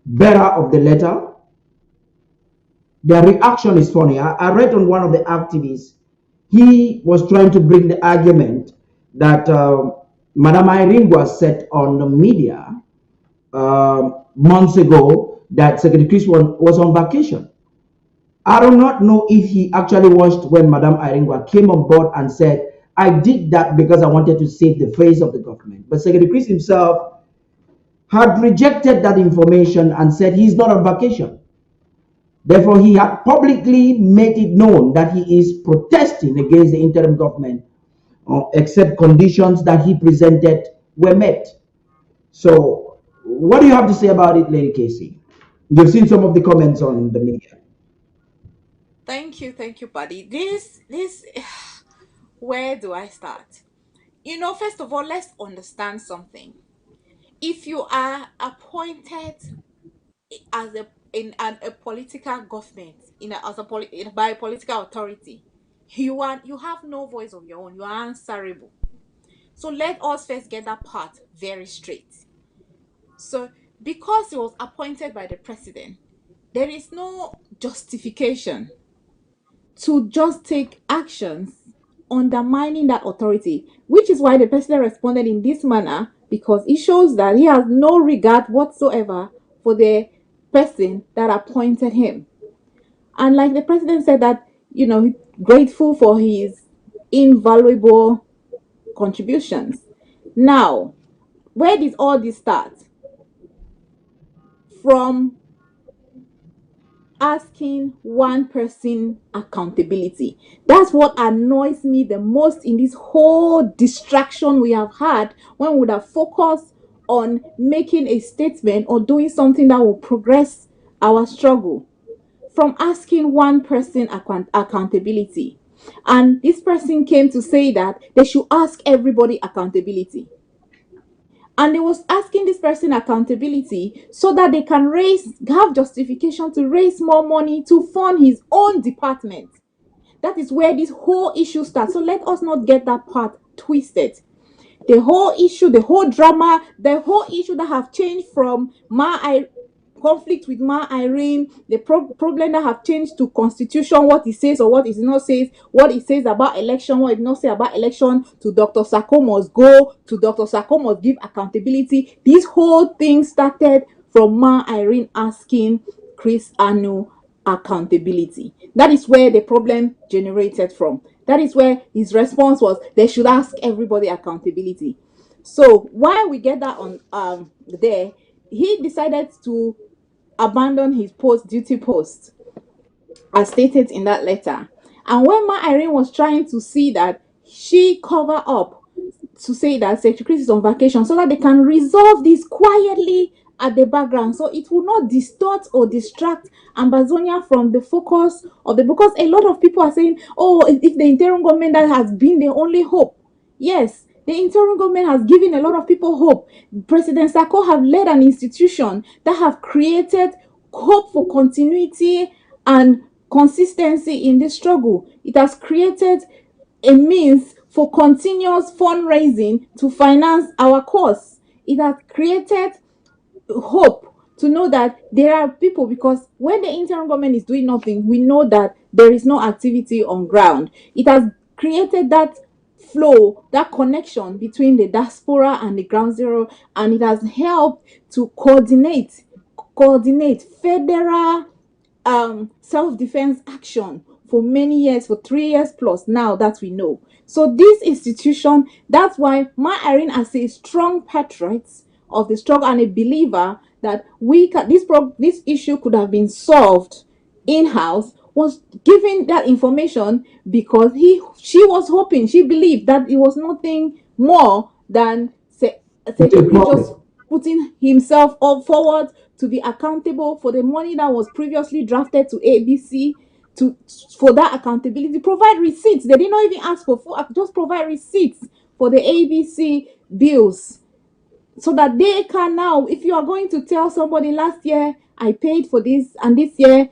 bearer of the letter. Their reaction is funny. I read on one of the activists, he was trying to bring the argument that Madam Irene said on the media months ago that Secretary Chris was on vacation. I do not know if he actually watched when Madam Irene came on board and said, I did that because I wanted to save the face of the government. But Secretary Chris himself had rejected that information and said he's not on vacation. Therefore, he had publicly made it known that he is protesting against the interim government, except conditions that he presented were met. So, what do you have to say about it, Lady Kesi? You've seen some of the comments on the media. Thank you, Paddy. Where do I start? First of all, let's understand something. If you are appointed as a political government by a political authority, you have no voice of your own. You are answerable. So let us first get that part very straight. So because he was appointed by the president, there is no justification to just take actions undermining that authority, which is why the president responded in this manner, because it shows that he has no regard whatsoever for the person that appointed him. And like the president said that, grateful for his invaluable contributions. Now, where did all this start? from asking one person accountability. That's what annoys me the most in this whole distraction we have had, when we would have focused on making a statement or doing something that will progress our struggle. From asking one person accountability. And this person came to say that they should ask everybody accountability. And they was asking this person accountability so that they can have justification to raise more money to fund his own department. That is where this whole issue starts. So let us not get that part twisted. The whole issue, the whole drama, the whole issue that have changed from conflict with Ma Irene, the problem that have changed to constitution, what it says or what it not says, what it says about election, what it not say about election, to Dr. Sako must go, to Dr. Sako must give accountability. This whole thing started from Ma Irene asking Chris Anu accountability. That is where the problem generated from. That is where his response was they should ask everybody accountability. So while we get that on there, he decided to abandon his duty post as stated in that letter. And when Ma Irene was trying to see that she cover up to say that Secretary Chris is on vacation so that they can resolve this quietly at the background, so it will not distort or distract Ambazonia from the focus of the, because a lot of people are saying, oh, if the interim government that has been the only hope. Yes, the interim government has given a lot of people hope. President Sako have led an institution that have created hope for continuity and consistency in this struggle. It has created a means for continuous fundraising to finance our cause. It has created hope to know that there are people, because when the interim government is doing nothing, we know that there is no activity on ground. It has created that flow, that connection between the diaspora and the ground zero, and it has helped to coordinate federal self-defense action for many years, for 3 years plus now that we know. So this institution, that's why Ma Irene, as a strong patriot of the struggle and a believer that this issue could have been solved in-house, was giving that information because she was hoping, she believed that it was nothing more than Secretary just putting himself forward to be accountable for the money that was previously drafted to ABC, for that accountability, provide receipts. They did not even ask for full, just provide receipts for the ABC bills, so that they can now, if you are going to tell somebody last year I paid for this and this year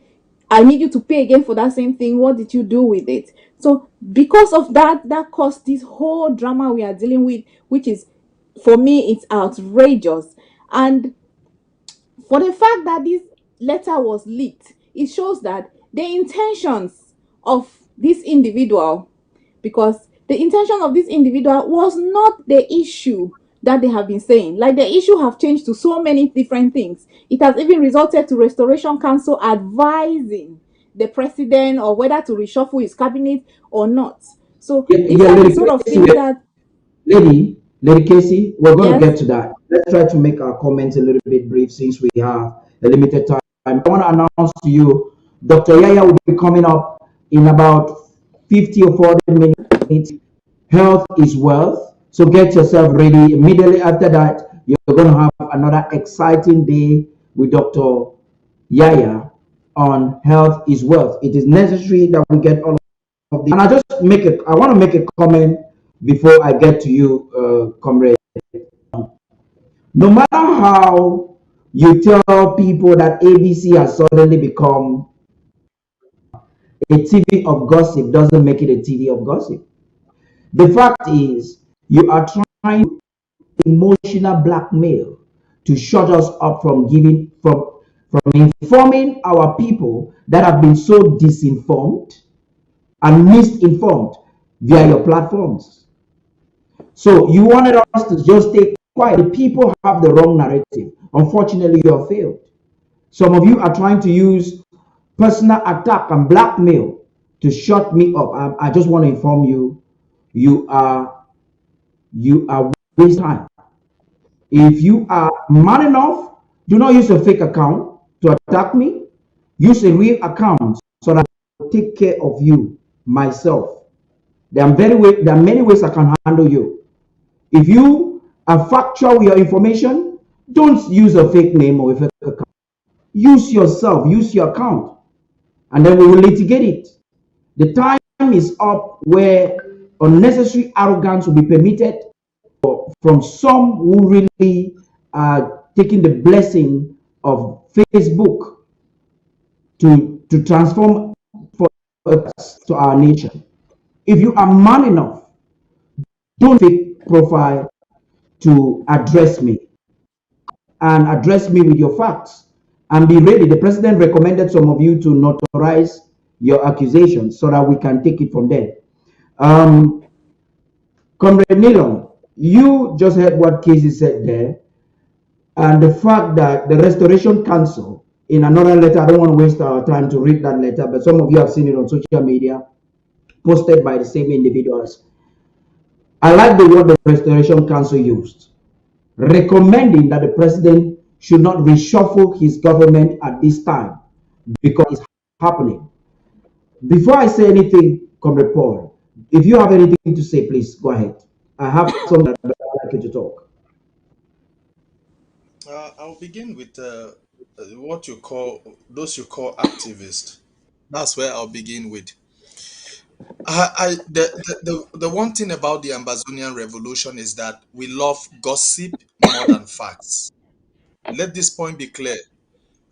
I need you to pay again for that same thing, what did you do with it? So because of that caused this whole drama we are dealing with, which is, for me, it's outrageous. And for the fact that this letter was leaked, it shows that the intentions of this individual, because the intention of this individual was not the issue that they have been saying. Like, the issue have changed to so many different things. It has even resulted to Restoration Council advising the president or whether to reshuffle his cabinet or not. So these are the sort of things that... Lady Kesi, we're going to get to that. Let's try to make our comments a little bit brief since we have a limited time. I want to announce to you, Dr. Yaya will be coming up in about 50 or 40 minutes. Health is wealth. So get yourself ready. Immediately after that, you're going to have another exciting day with Dr. Yaya on health is wealth. It is necessary that we get all of this. And I want to make a comment before I get to you, comrade. No matter how you tell people that ABC has suddenly become a TV of gossip, doesn't make it a TV of gossip. The fact is, you are trying to emotional blackmail to shut us up from informing our people that have been so disinformed and misinformed via your platforms. So you wanted us to just stay quiet. The people have the wrong narrative. Unfortunately, you have failed. Some of you are trying to use personal attack and blackmail to shut me up. I just want to inform you, you are wasting time. If you are man enough Do not use a fake account to attack me. Use a real account so that I will take care of you myself. There are many ways I can handle you. If you are factual with your information, don't use a fake name or a fake account. Use yourself, use your account, and then we will litigate it. The time is up where unnecessary arrogance will be permitted from some who really are taking the blessing of Facebook to transform for us to our nation. If you are man enough, don't fake profile to address me and address me with your facts and be ready. The president recommended some of you to notarize your accusations so that we can take it from there. Comrade Nillong, you just heard what Kesi said there, and the fact that the Restoration Council, in another letter, I don't want to waste our time to read that letter, but some of you have seen it on social media, posted by the same individuals. I like the word the Restoration Council used, recommending that the president should not reshuffle his government at this time because it's happening. Before I say anything, Comrade Paul, if you have anything to say, please go ahead. I have something that I'd like you to talk. I'll begin with what you call those you call activists. That's where I'll begin with. The one thing about the Ambazonian revolution is that we love gossip more than facts. Let this point be clear.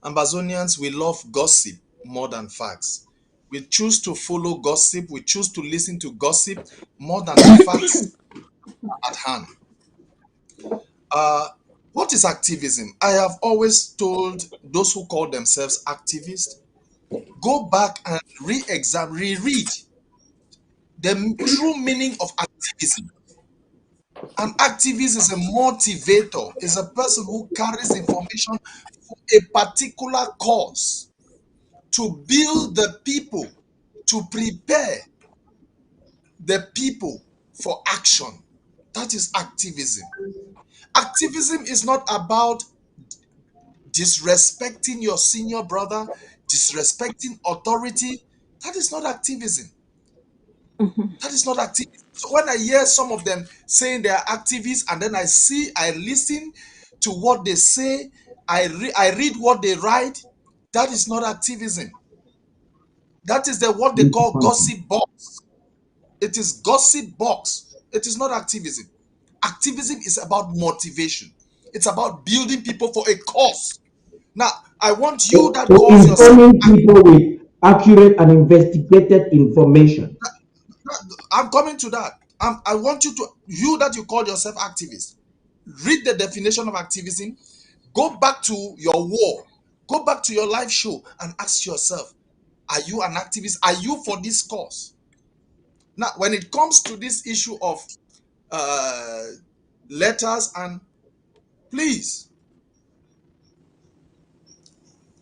Ambazonians, we love gossip more than facts. We choose to follow gossip, we choose to listen to gossip more than the facts at hand. Uh, what is activism? I have always told those who call themselves activists, go back and re-examine, reread the true meaning of activism. An activist is a motivator, is a person who carries information for a particular cause to build the people, to prepare the people for action. That is activism. Activism is not about disrespecting your senior brother, disrespecting authority. That is not activism. That is not activism. So when I hear some of them saying they are activists and then I listen to what they say, I read what they write, that is not activism. That is what they call gossip box. It is gossip box. It is not activism. Activism is about motivation. It's about building people for a cause. Now, I want you that So calls yourself. informing people with accurate and investigated information. I'm coming to that. I want you that you call yourself activist, read the definition of activism, go back to your war, go back to your live show and ask yourself, are you an activist? Are you for this cause? Now, when it comes to this issue of uh, letters, and please,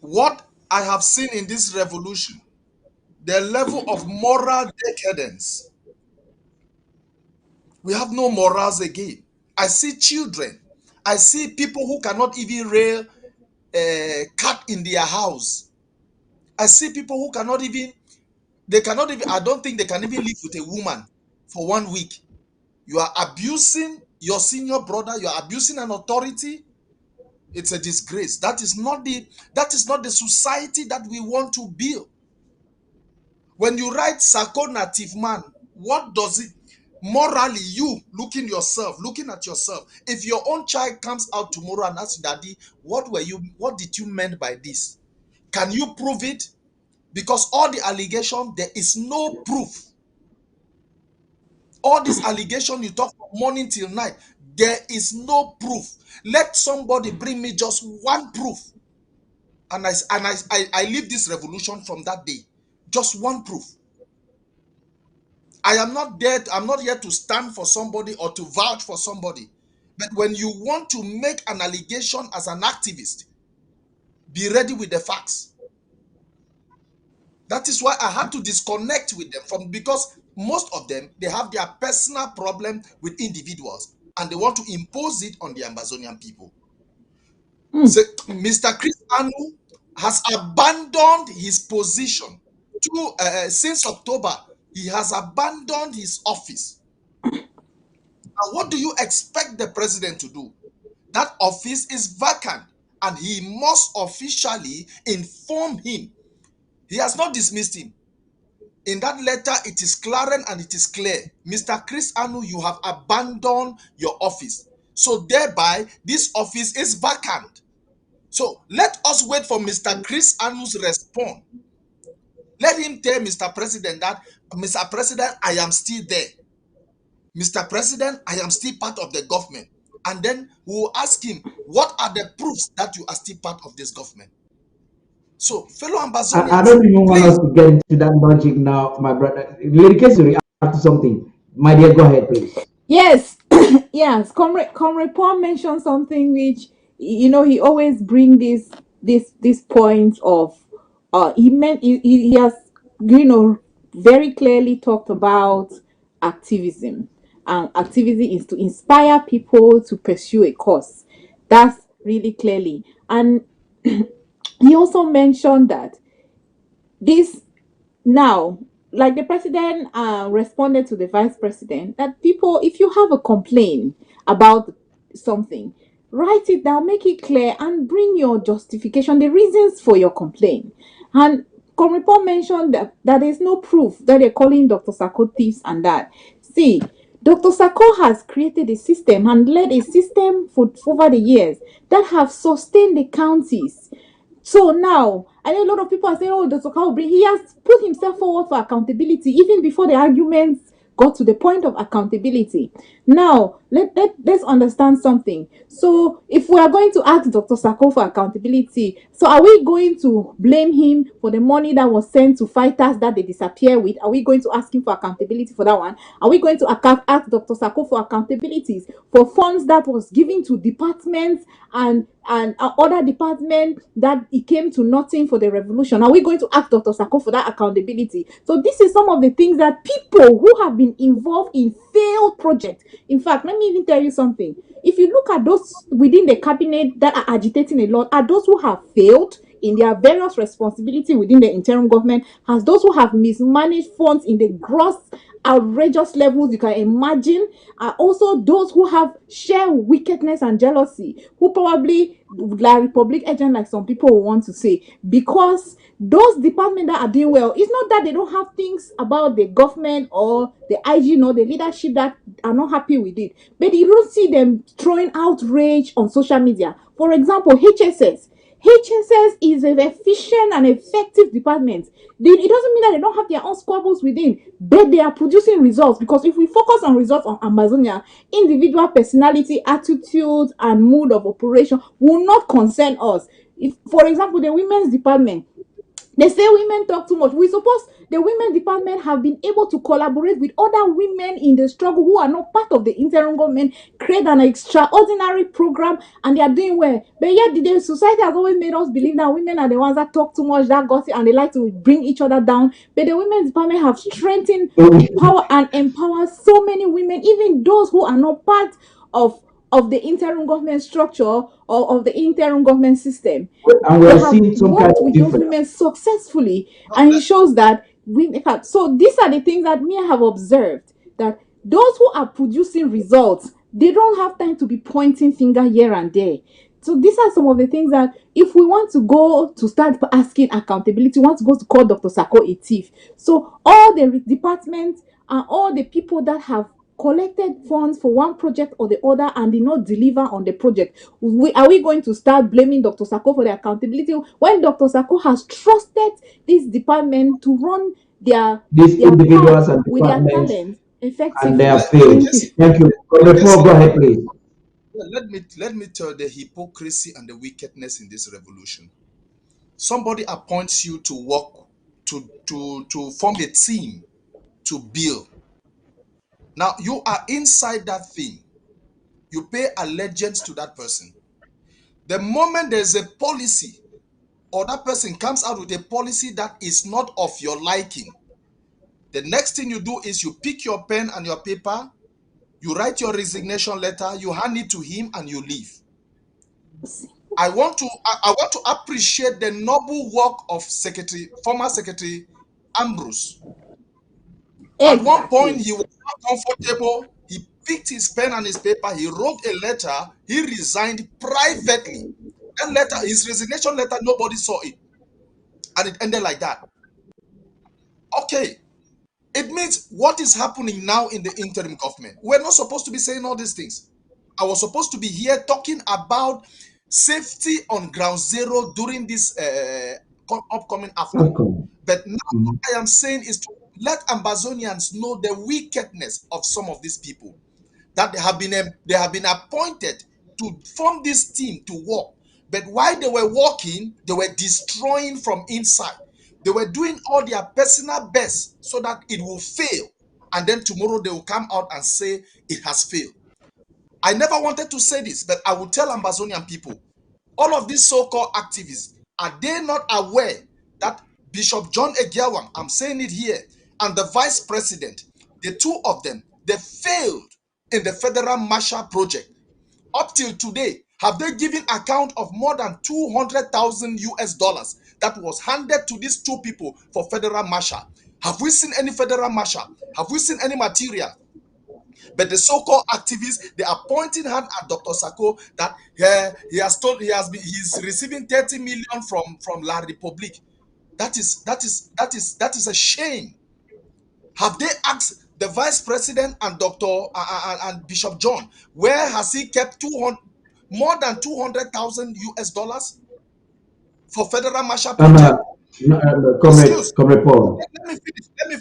what I have seen in this revolution, the level of moral decadence, we have no morals again. I see children, I see people who cannot even rear a cat in their house. I see people who cannot even, I don't think they can even live with a woman for 1 week. You are abusing your senior brother, you are abusing an authority. It's a disgrace. That is not the society that we want to build. When you write Sako Native Man, what does it morally, you looking at yourself, if your own child comes out tomorrow and asks daddy, what did you mean by this? Can you prove it? Because all the allegation, there is no proof. All this allegation you talk from morning till night, there is no proof. Let somebody bring me just one proof, and I leave this revolution from that day. Just one proof. I'm not here to stand for somebody or to vouch for somebody. But when you want to make an allegation as an activist, be ready with the facts. That is why I had to disconnect with them because most of them, they have their personal problem with individuals and they want to impose it on the Ambazonian people. So, Mr. Chris Anu has abandoned his position since October. He has abandoned his office. Now, what do you expect the president to do? That office is vacant, and he must officially inform him. He has not dismissed him. In that letter, it is clear and it is clear. Mr. Chris Anu, you have abandoned your office. So thereby, this office is vacant. So let us wait for Mr. Chris Anu's response. Let him tell Mr. President that, Mr. President, I am still there. Mr. President, I am still part of the government. And then we will ask him, what are the proofs that you are still part of this government? So, fellow Ambazonians, I don't even want us to get into that logic now, my brother. Lady Kesi, react to something. My dear, go ahead, please. Yes, yes. Comrade Paul mentioned something which he always bring this point of he has very clearly talked about activism, and activism is to inspire people to pursue a cause. That's really clearly, and he also mentioned that this now, like the president responded to the vice president, that people, if you have a complaint about something, write it down, make it clear, and bring your justification, the reasons for your complaint. And Report mentioned that there's no proof that they're calling Dr. Sako thieves and that. See, Dr. Sako has created a system and led a system for over the years that have sustained the counties. So now, I know a lot of people are saying, oh, Dr. Kaubri, he has put himself forward for accountability even before the arguments got to the point of accountability. Now, let's understand something. So, if we are going to ask Dr. Sako for accountability, so are we going to blame him for the money that was sent to fighters that they disappear with? Are we going to ask him for accountability for that one? Are we going to ask Dr. Sako for accountabilities for funds that was given to departments and other department that it came to nothing for the revolution? Are we going to ask Dr. Sako for that accountability? So this is some of the things that people who have been involved in failed projects. In fact, let me even tell you something. If you look at those within the cabinet that are agitating a lot, are those who have failed in their various responsibility within the interim government, as those who have mismanaged funds in the gross outrageous levels you can imagine, are also those who have share wickedness and jealousy, who probably like republic agent, like some people want to say, because those departments that are doing well, it's not that they don't have things about the government or the IG or the leadership that are not happy with it, but you don't see them throwing outrage on social media. For example, HSS is an efficient and effective department. It doesn't mean that they don't have their own squabbles within, but they are producing results. Because if we focus on results on Ambazonia, individual personality, attitude, and mood of operation will not concern us. If, for example, the women's department, they say women talk too much. We suppose the women department have been able to collaborate with other women in the struggle who are not part of the interim government, create an extraordinary program, and they are doing well. But yet the society has always made us believe that women are the ones that talk too much, that gossip, and they like to bring each other down. But the women's department have strengthened, power, and empowered so many women, even those who are not part of the interim government structure or of the interim government system. And They we're have seeing some kind worked of with those difference. women successfully, and it shows that we have. So these are the things that me I have observed, that those who are producing results, they don't have time to be pointing finger here and there. So these are some of the things that if we want to go to start asking accountability, we want to go to call Dr. Sako a thief. So all the departments and all the people that have collected funds for one project or the other and did not deliver on the project, are we going to start blaming Dr. Sako for the accountability when Dr. Sako has trusted this department to run These individuals part and with their departments talent effectively? and they have Lady failed. Thank you. Kesi, Thank you. Before, go ahead, please. let me tell the hypocrisy and the wickedness in this revolution. Somebody appoints you to work to form a team to build. Now you are inside that thing. You pay allegiance to that person. The moment there's a policy or that person comes out with a policy that is not of your liking, the next thing you do is you pick your pen and your paper, you write your resignation letter, you hand it to him, and you leave. I want to appreciate the noble work of former Secretary Ambrose. At one point, he was not comfortable. He picked his pen and his paper. He wrote a letter. He resigned privately. That letter, his resignation letter, nobody saw it, and it ended like that. Okay, it means what is happening now in the interim government. We're not supposed to be saying all these things. I was supposed to be here talking about safety on ground zero during this upcoming AFCON. But now what I am saying is to let Ambazonians know the wickedness of some of these people, that they have been appointed to form this team to work. But while they were working, they were destroying from inside. They were doing all their personal best so that it will fail. And then tomorrow they will come out and say it has failed. I never wanted to say this, but I will tell Ambazonian people, all of these so-called activists, are they not aware that Bishop John Egiawang, I'm saying it here, and the vice president, the two of them, they failed in the Federal Marshal Project. Up till today, have they given account of more than 200,000 US dollars that was handed to these two people for Federal Marshal? Have we seen any Federal Marshal? Have we seen any material? But the so-called activists, they are pointing hand at Dr. Sako that he's receiving 30 million from La Republique. That is a shame. Have they asked the vice president and and Bishop John, where has he kept more than 200,000 US dollars for Federal Marshal Project? Comrade Paul. Let me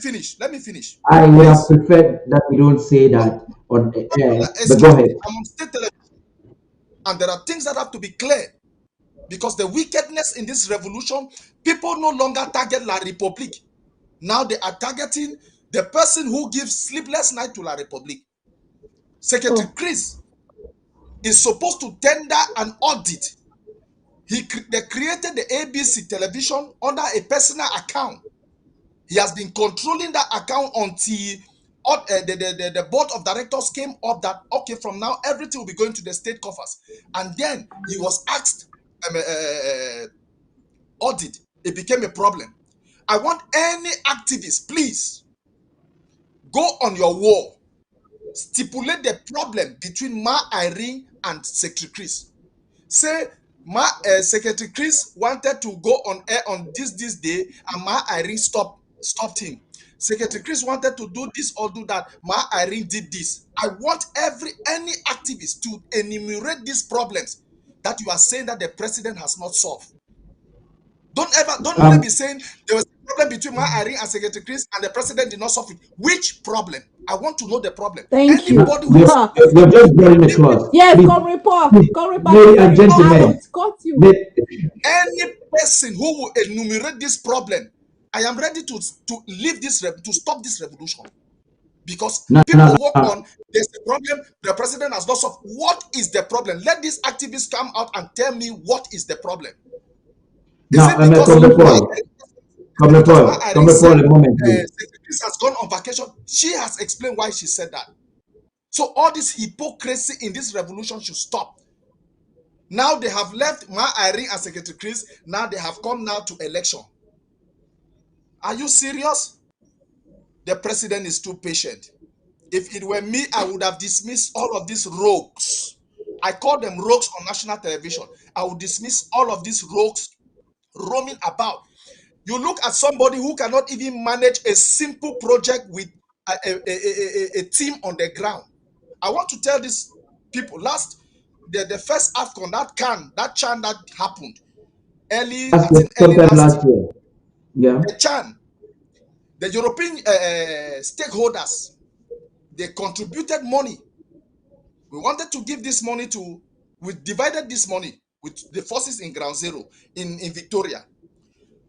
finish. I would have preferred that we don't say that on air, but go ahead. I'm on state television, and there are things that have to be clear, because the wickedness in this revolution, people no longer target La Republique. Now they are targeting the person who gives sleepless night to La Republique. Secretary Chris is supposed to tender an audit. They created the ABC television under a personal account. He has been controlling that account until the board of directors came up that, okay, from now everything will be going to the state coffers. And then he was asked audit. It became a problem. I want any activist, please, go on your wall. Stipulate the problem between Ma Irene and Secretary Chris. Say Secretary Chris wanted to go on air on this day, and Ma Irene stopped him. Secretary Chris wanted to do this or do that. Ma Irene did this. I want any activist to enumerate these problems that you are saying that the president has not solved. Don't really be saying there was a problem between Ma Irene and Secretary Chris and the president did not solve it. Which problem? I want to know the problem. Thank you. You're just blowing the cloth. Yes, report. Ladies and gentlemen, any person who will enumerate this problem, I am ready to leave this to stop this revolution. Because people work on, there's a problem, the president has not solved. What is the problem? Let these activists come out and tell me what is the problem. Comrade Paul, a moment, please. Secretary has gone on vacation. She has explained why she said that. So all this hypocrisy in this revolution should stop. Now they have left Ma Irene and Secretary Chris. Now they have come now to election. Are you serious? The president is too patient. If it were me, I would have dismissed all of these rogues. I call them rogues on national television. I would dismiss all of these rogues roaming about. You look at somebody who cannot even manage a simple project with a team on the ground. I want to tell these people, the first AFCON, that CHAN that happened early last year. Yeah. The CHAN, the European stakeholders, they contributed money. We wanted to give this money we divided this money with the forces in Ground Zero in Victoria.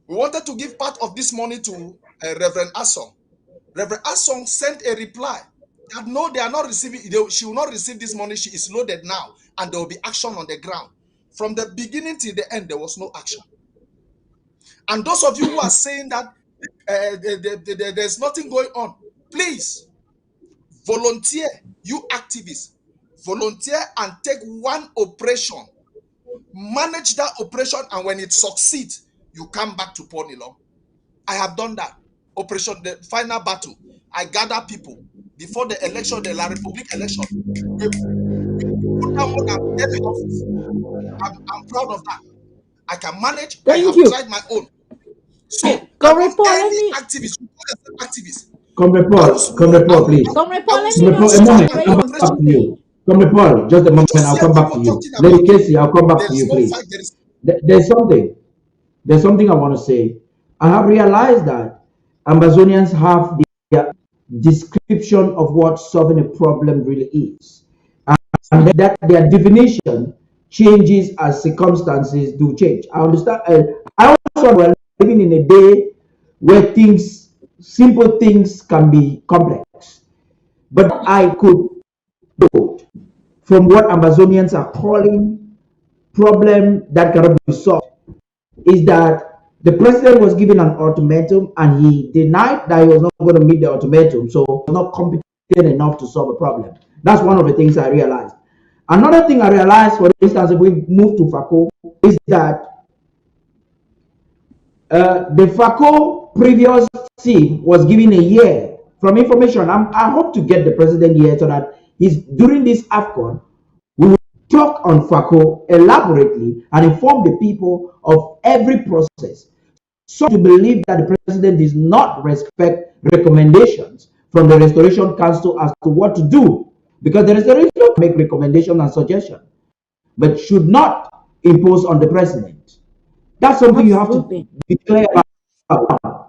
We wanted to give part of this money to Reverend Assong. Reverend Assong sent a reply that no, they are not receiving, she will not receive this money, she is loaded now, and there will be action on the ground. From the beginning till the end, there was no action. And those of you who are saying that there's nothing going on, please, volunteer, you activists, volunteer and take one operation. manage that operation, and when it succeeds, you come back to Port Nillong. I have done that. Operation, the final battle. I gather people before the election, the La Republic election. We put down more than 10 houses. I'm proud of that. I can manage. I have tried my own. So I want any activists, activists. Comrade Paul, please. Comrade Paul, let a me moment, I'll come back to you. Comrade Paul, just a moment, I'll come back to you. Lady Kesi, I'll come back to you, please. There's something I want to say. I have realized that Ambazonians have their description of what solving a problem really is, and that their definition changes as circumstances do change. I understand. I also we're living in a day where simple things can be complex. But I could quote from what Amazonians are calling problem that cannot be solved is that the president was given an ultimatum and he denied that he was not going to meet the ultimatum, so he was not competent enough to solve a problem. That's one of the things I realized. Another thing I realized, for instance, if we move to FACO, is that the FACO previous team was given a year from information. I hope to get the president here so that during this AFCON, we will talk on FACO elaborately and inform the people of every process. So to believe that the president does not respect recommendations from the Restoration Council as to what to do, because the Restoration can make recommendations and suggestions, but should not impose on the president. That's something you have to be clear about.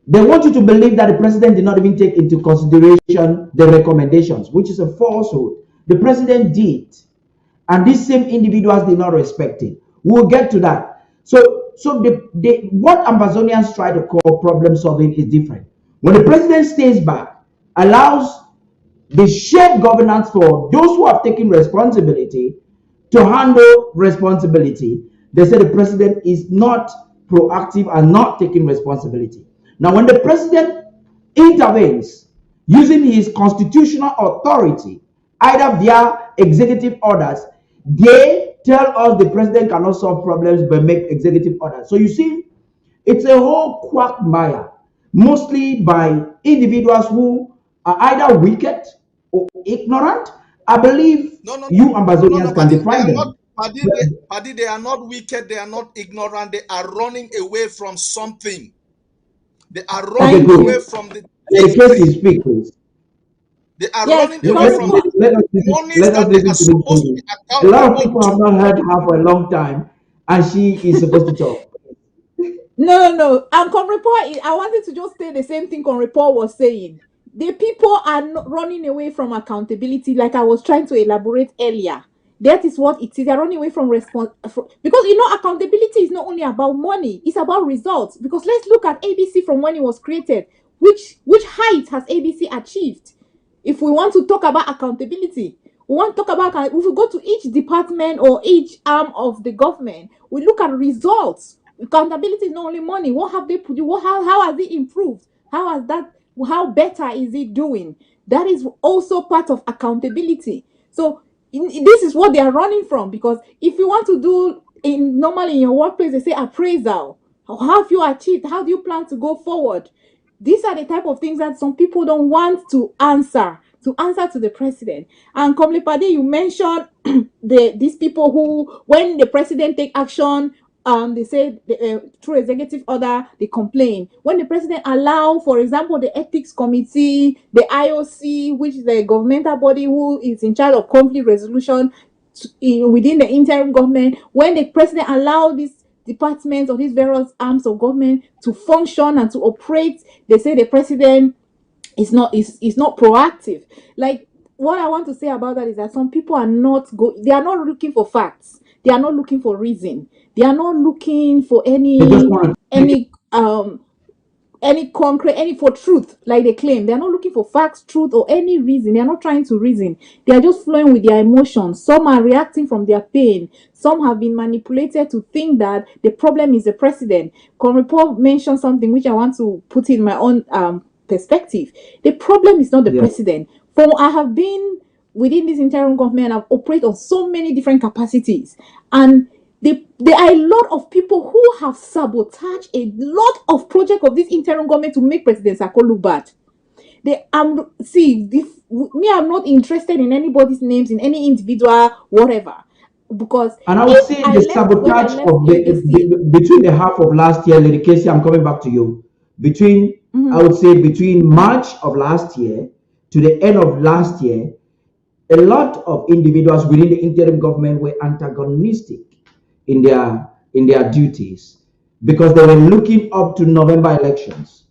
They want you to believe that the president did not even take into consideration the recommendations, which is a falsehood. The president did, and these same individuals did not respect it. We will get to that. So what Ambazonians try to call problem solving is different. When the president stays back, allows the shared governance for those who have taken responsibility to handle responsibility, they say the president is not proactive and not taking responsibility. Now, when the president intervenes using his constitutional authority, either via executive orders, they tell us the president cannot solve problems but make executive orders. So you see, it's a whole quagmire, mostly by individuals who are either wicked or ignorant. I believe you Ambazonians can define them. Paddy, they are not wicked, they are not ignorant, they are running away from something. They are running away from the Kesi, speak, please. They are running away from let us listen to a lot of people have not heard her for a long time, and she is supposed to talk. No. Comrade Paul, I wanted to just say the same thing Comrade Paul was saying. The people are not running away from accountability, like I was trying to elaborate earlier. That is what it is. They're running away from because accountability is not only about money, it's about results. Because let's look at ABC from when it was created. Which height has ABC achieved? If we want to talk about accountability, we want to talk about, if we go to each department or each arm of the government, we look at results. Accountability is not only money. What have they put? How has it improved? How better is it doing? That is also part of accountability. So this is what they are running from, because if you want to do normally in your workplace, they say appraisal. How have you achieved? How do you plan to go forward? These are the type of things that some people don't want to answer to the president. And Paddy, you mentioned these people who, when the president take action, they say through executive order, they complain. When the president allow, for example, the ethics committee, the IOC, which is the governmental body who is in charge of conflict resolution within the interim government, when the president allow these departments or these various arms of government to function and to operate, they say the president is not proactive. Like, what I want to say about that is that some people are they are not looking for facts. They are not looking for reason. They are not looking for any concrete, for truth, like they claim. They're not looking for facts, truth, or any reason. They're not trying to reason. They are just flowing with their emotions. Some are reacting from their pain. Some have been manipulated to think that the problem is the president. Report mentioned something which I want to put in my own perspective. The problem is not the president. For I have been within this interim government have operated on so many different capacities, and there are a lot of people who have sabotaged a lot of projects of this interim government to make President Sako look bad. I'm not interested in anybody's names, in any individual, whatever, because and I would say the sabotage of between the half of last year, Lady Kesi, I'm coming back to you. I would say between March of last year to the end of last year, a lot of individuals within the interim government were antagonistic in their duties because they were looking up to November elections.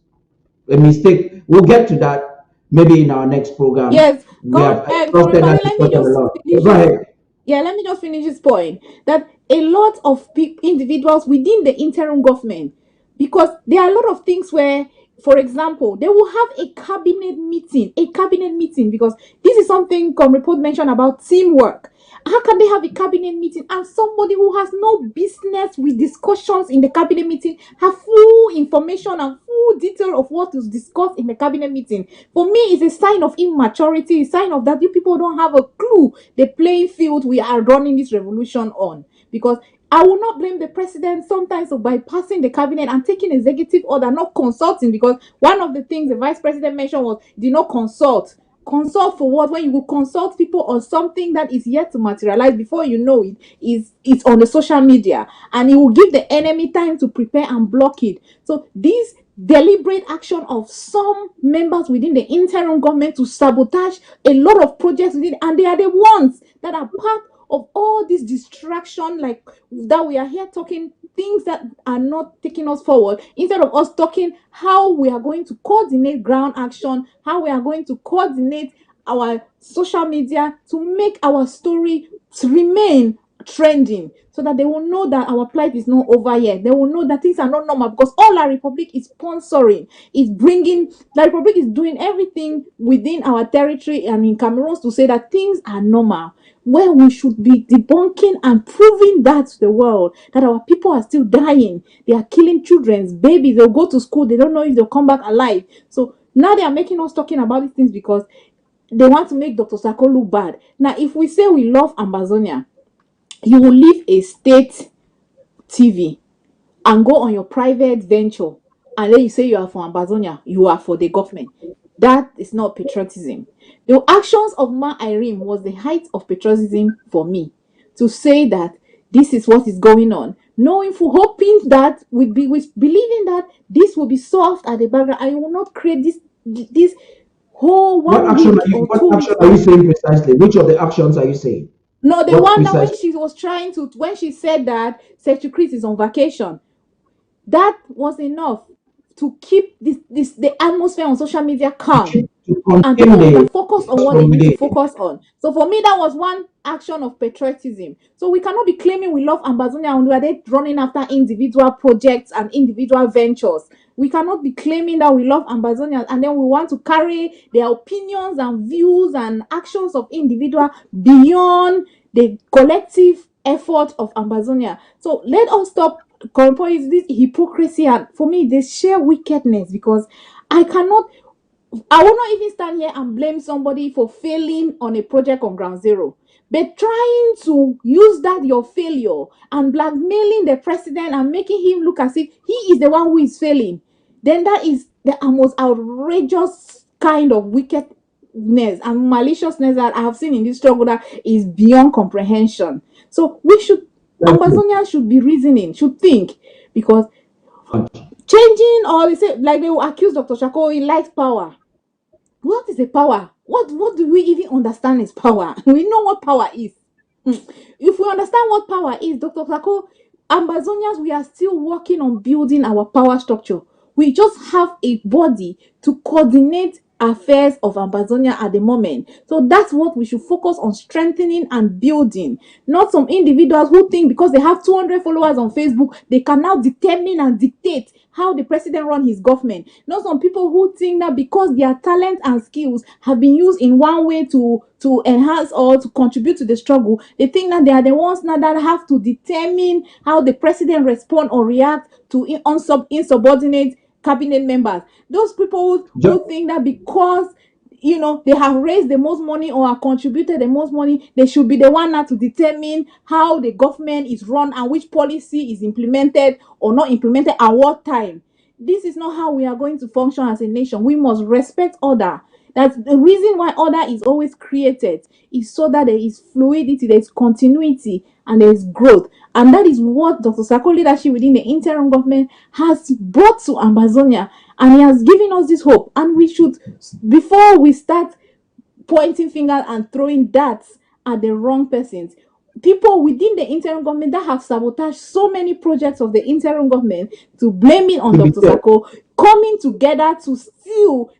A mistake. We'll get to that maybe in our next program. Yes, we have exhausted that discussion a lot. Go ahead. Yeah, let me just finish this point. That a lot of individuals within the interim government, because there are a lot of things where, for example, they will have a cabinet meeting, because this is something report mentioned about teamwork. How can they have a cabinet meeting and somebody who has no business with discussions in the cabinet meeting have full information and full detail of what is discussed in the cabinet meeting? For me, it's a sign of immaturity, a sign of that you people don't have a clue the playing field we are running this revolution on. Because I will not blame the president sometimes for bypassing the cabinet and taking executive order, not consulting, because one of the things the vice president mentioned was, did not consult. Consult for what? When you will consult people on something that is yet to materialize, before you know it's on the social media, and it will give the enemy time to prepare and block it. So this deliberate action of some members within the interim government to sabotage a lot of projects within, and they are the ones that are part of all this distraction, like that we are here talking things that are not taking us forward, instead of us talking how we are going to coordinate ground action, how we are going to coordinate our social media to make our story to remain trending, so that they will know that our plight is not over yet. They will know that things are not normal, because all our Republic is sponsoring, is bringing, the Republic is doing everything within our territory and in Cameroon to say that things are normal, where we should be debunking and proving that to the world, that our people are still dying. They are killing children's babies. They'll go to school, they don't know if they'll come back alive. So now they are making us talking about these things because they want to make Dr. Sako look bad. Now, if we say we love Ambazonia, you will leave a state TV and go on your private venture, and then you say you are for Ambazonia, you are for the government. That is not patriotism. The actions of Ma Irene was the height of patriotism for me, to say that this is what is going on, knowing, for hoping that with believing that this will be solved at the background. I will not create this whole What action are you saying precisely? Which of the actions are you saying? No, the one that when she was trying to, when she said that Secretary Chris is on vacation, that was enough to keep the atmosphere on social media calm, and to focus on what they need to focus on. So for me, that was one action of patriotism. So we cannot be claiming we love Ambazonia and we are there running after individual projects and individual ventures. We cannot be claiming that we love Ambazonia and then we want to carry their opinions and views and actions of individual beyond the collective effort of Ambazonia. So let us stop is this hypocrisy, and for me this sheer wickedness, because I will not even stand here and blame somebody for failing on a project on ground zero, but trying to use that your failure and blackmailing the president and making him look as if he is the one who is failing, then that is the most outrageous kind of wickedness and maliciousness that I have seen in this struggle that is beyond comprehension. So Ambazonia should be reasoning, should think, because changing, or they say, like they will accuse Dr. Sako, he likes power. What is the power? What do we even understand is power? We know what power is. If we understand what power is, Dr. Sako, Ambazonians, we are still working on building our power structure. We just have a body to coordinate affairs of Ambazonia at the moment. So that's what we should focus on strengthening and building. Not some individuals who think because they have 200 followers on Facebook, they can now determine and dictate how the president run his government. Not some people who think that because their talent and skills have been used in one way to enhance or to contribute to the struggle, they think that they are the ones now that have to determine how the president respond or react to insubordinate cabinet members. Those people who think that because they have raised the most money or have contributed the most money. They should be the one now to determine how the government is run and which policy is implemented or not implemented at what time. This is not how we are going to function as a nation. We must respect order. That's the reason why order is always created, is so that there is fluidity, there is continuity, and there is growth. And that is what Dr. Sako leadership within the interim government has brought to Ambazonia. And he has given us this hope. And we should, before we start pointing fingers and throwing darts at the wrong persons, people within the interim government that have sabotaged so many projects of the interim government, to blame it on Dr. Sako, coming together to still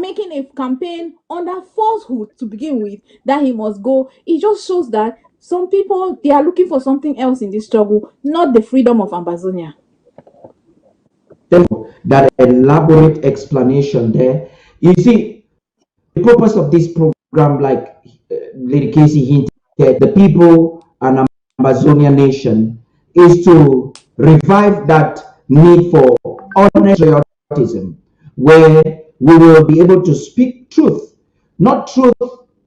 making a campaign under falsehood to begin with, that he must go. It just shows that some people, they are looking for something else in this struggle, not the freedom of Ambazonia. That elaborate explanation there. You see, the purpose of this program, like Lady Kesi hinted, the people and Ambazonia nation, is to revive that need for honest patriotism, where we will be able to speak truth, not truth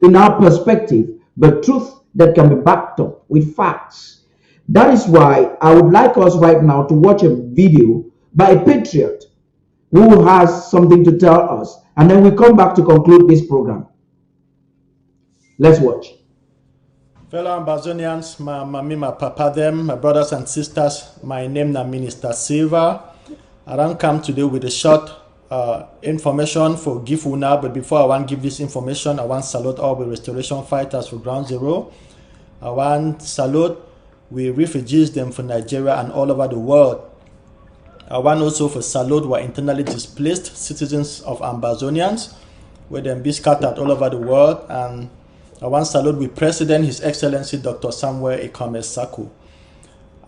in our perspective, but truth that can be backed up with facts. That is why I would like us right now to watch a video by a patriot who has something to tell us, and then we come back to conclude this program. Let's watch. Fellow Ambazonians, my mommy, my papa, them, my brothers and sisters, my name is Minister Silva. I don't come today with a short information for give una, but before I want to give this information, I want to salute all the restoration fighters for Ground Zero. I want to salute we refugees them from Nigeria and all over the world. I want also to salute our internally displaced citizens of Ambazonians, where them be scattered all over the world. And I want to salute the President, His Excellency Dr. Samuel Ikome Saku.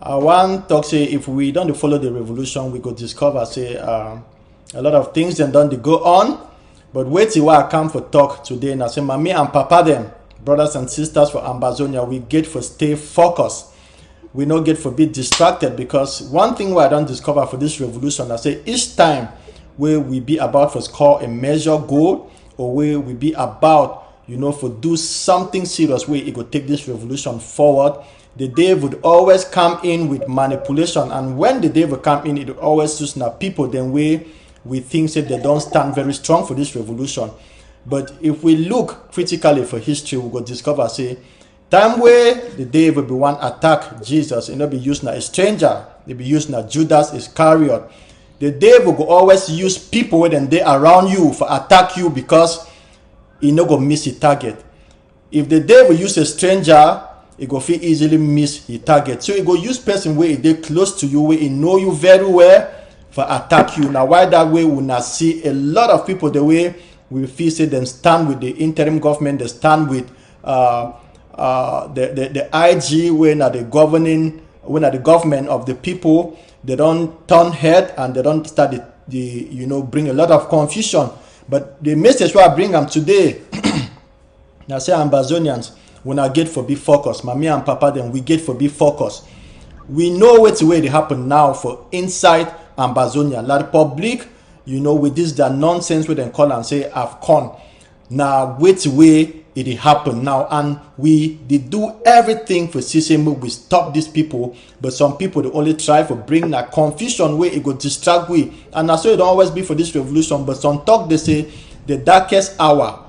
I want to say if we don't follow the revolution, we go discover say a lot of things then don't go on. But wait till I come for talk today and I say, mommy and papa them, brothers and sisters for Ambazonia, we get for stay focused. We not get for be distracted, because one thing where I don't discover for this revolution, I say each time where we be about for score a major goal, or where we be about, for do something serious where it will take this revolution forward, the day would always come in with manipulation. And when the day will come in, it will always just now people then we think that they don't stand very strong for this revolution. But if we look critically for history, we will discover say time where the day will be one attack Jesus, it not be used now a stranger, they be used now Judas Iscariot. The devil will always use people when they around you for attack you, because he not go miss his target. If the devil use a stranger, he go feel easily miss his target. So he go use person where they close to you, where he know you very well for attack you. Now why that way we not see a lot of people the way we feel say them stand with the interim government, they stand with the IG when are the governing, when are the government of the people, they don't turn head and they don't start the bring a lot of confusion. But the message why I bring them today, now say Ambazonians, when I get for be focused, mommy and papa then we get for be focused. We know what's the way it happen now for inside Ambazonia. La Republic, with this the nonsense where they call and say AFCON. Now wait way it happen now, and we did do everything for CCMO. We stop these people, but some people they only try for bring that confusion where it go distract we, and that's so it don't always be for this revolution. But some talk they say the darkest hour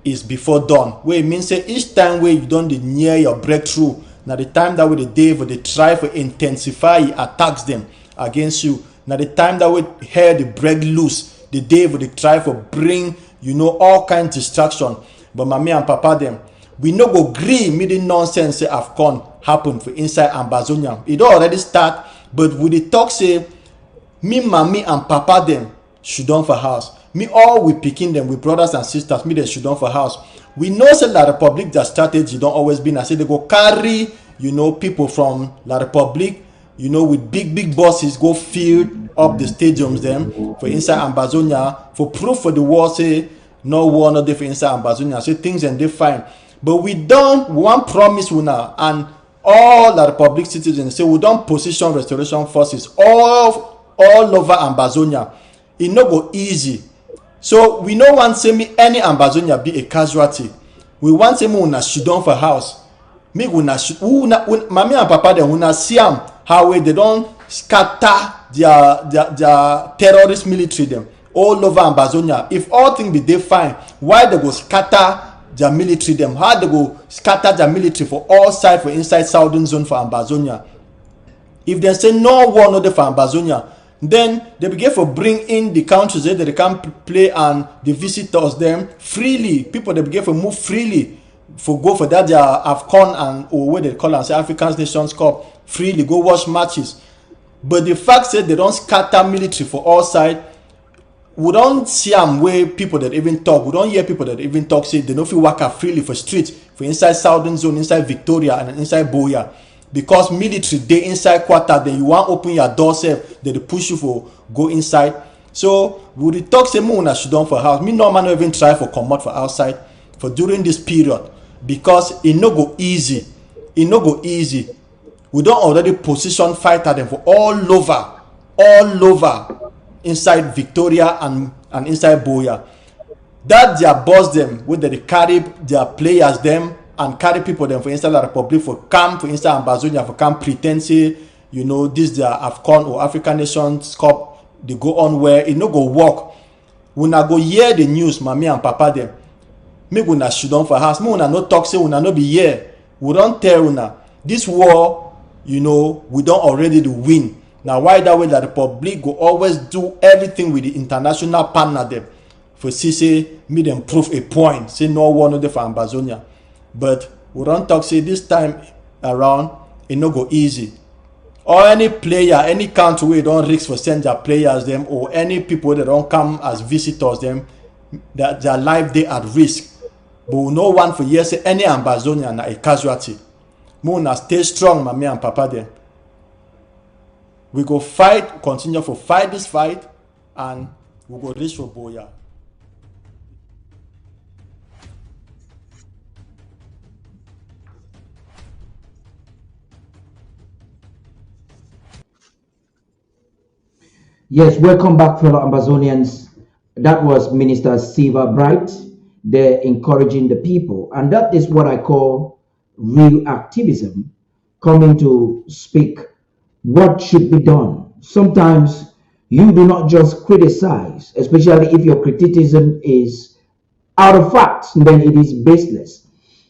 is before dawn, where it means say each time where you don't near your breakthrough, now the time that way the devil they try for intensify attacks them against you. Now the time that we hear the break loose, the devil they try for bring all kind of distraction. But mommy and papa them, we no go agree me nonsense say AFCON happen for inside Ambazonia. It already start, but with the talk say me mommy and papa them should down for house. Me all we picking them with brothers and sisters, me they should down for house. We know say La Republic their strategy don't always be. I say they go carry people from La Republic, with big bosses go fill up the stadiums them for inside Ambazonia for proof for the war say no war no different inside Ambazonia, say things and they fine. But we want promise now, and all the Republic citizens say we don't position restoration forces all over Ambazonia. It no go easy. So we no want say me any Ambazonia be a casualty. We want say me una shoot down for house. Me una shoot. Mommy and papa dem una see am how they don scatter their terrorist military them all over Ambazonia. If all things be dey fine, why they go scatter their military them? How they go scatter their military for all sides for inside southern zone for Ambazonia? If they say no war no dey for Ambazonia, then they begin for bring in the countries that they can play and the visitors them freely. People they begin for move freely for go for that their AFCON and or what they call am say African Nations Cup freely go watch matches. But the fact say they don't scatter military for all sides, we don't see am wey people that even talk. We don't hear people that even talk say they no fit waka freely for street for inside southern zone, inside Victoria and inside Boya. Because military dey inside quarter, then you want open your door sef, they push you for go inside. So we dey talk say me una should don for house. Me normal no even try for comot for outside for during this period because e no go easy. E no go easy. We don already position fighter dem for all over inside Victoria and inside Boya. That their boss them wey dey carry their players them and carry people them for inside the Republic for camp for inside Ambazonia for camp pretend say you know this their AFCON or African Nations Cup they go on where it no go work. Una go hear the news, mommy and papa them. Make una shoot down for house. Me una no talk say una no be here. We don't tell una this war, you know, we don't already do win. Now why that way the Republic go always do everything with the international partner them for see say me them prove a point. Say no war no dey for Ambazonia. But we don't talk say this time around it no go easy. Or any player, any country wey don risk for send their players them or any people that don't come as visitors them, that their life they at risk. But we no want for years say any Ambazonia na a casualty. We una stay strong, mommy and papa them. We go fight, continue for fight this fight, and we go reach for Boya. Yes, welcome back, fellow Ambazonians. That was Minister Siva Bright. They're encouraging the people. And that is what I call real activism, coming to speak what should be done. Sometimes you do not just criticize, especially if your criticism is out of facts, then it is baseless.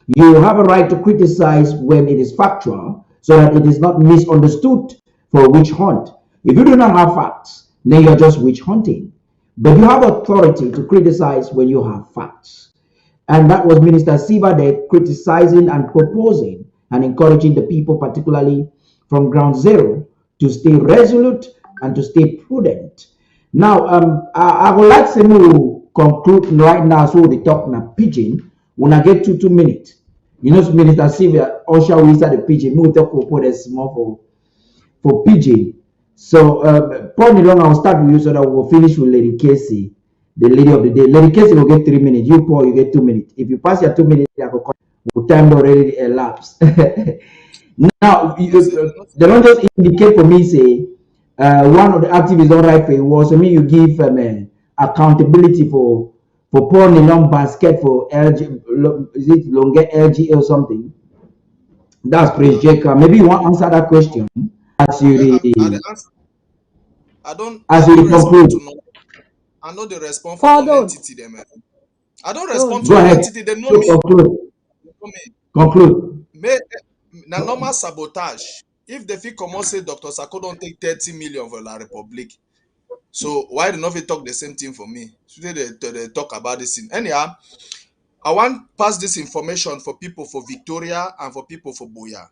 You have a right to criticize when it is factual so that it is not misunderstood for a witch hunt. If you do not have facts, then you're just witch hunting. But you have authority to criticize when you have facts. And that was Minister Siva there criticizing and proposing and encouraging the people, particularly from ground zero, to stay resolute and to stay prudent. Now, I would like to conclude right now so we talk na pidgin. When I get to 2 minutes, you know, Minister Siva, also we start the pidgin. We talk for small for pidgin. So, Paul Nillong, I'll start with you so that we'll finish with Lady Kesi, the lady of the day. Lady Kesi will get 3 minutes. You, Paul, you get 2 minutes. If you pass your 2 minutes, we'll time already elapsed. Now, they don't just indicate for me, say, one of the activists don't write for a war. So, me, you give accountability for Paul Nillong basket for LG, is it longer LG or something? That's Prince Jacob. Maybe you want to answer that question. As you I don't conclude. I know they respond for non-entity them. I don't respond to non-entity. They know me. Conclude. Na normal sabotage. If the fee come say Dr. Sako don't take 30 million for La Republic, so why do not they talk the same thing for me? So they talk about this thing. Anyhow, I want pass this information for people for Victoria and for people for Boya.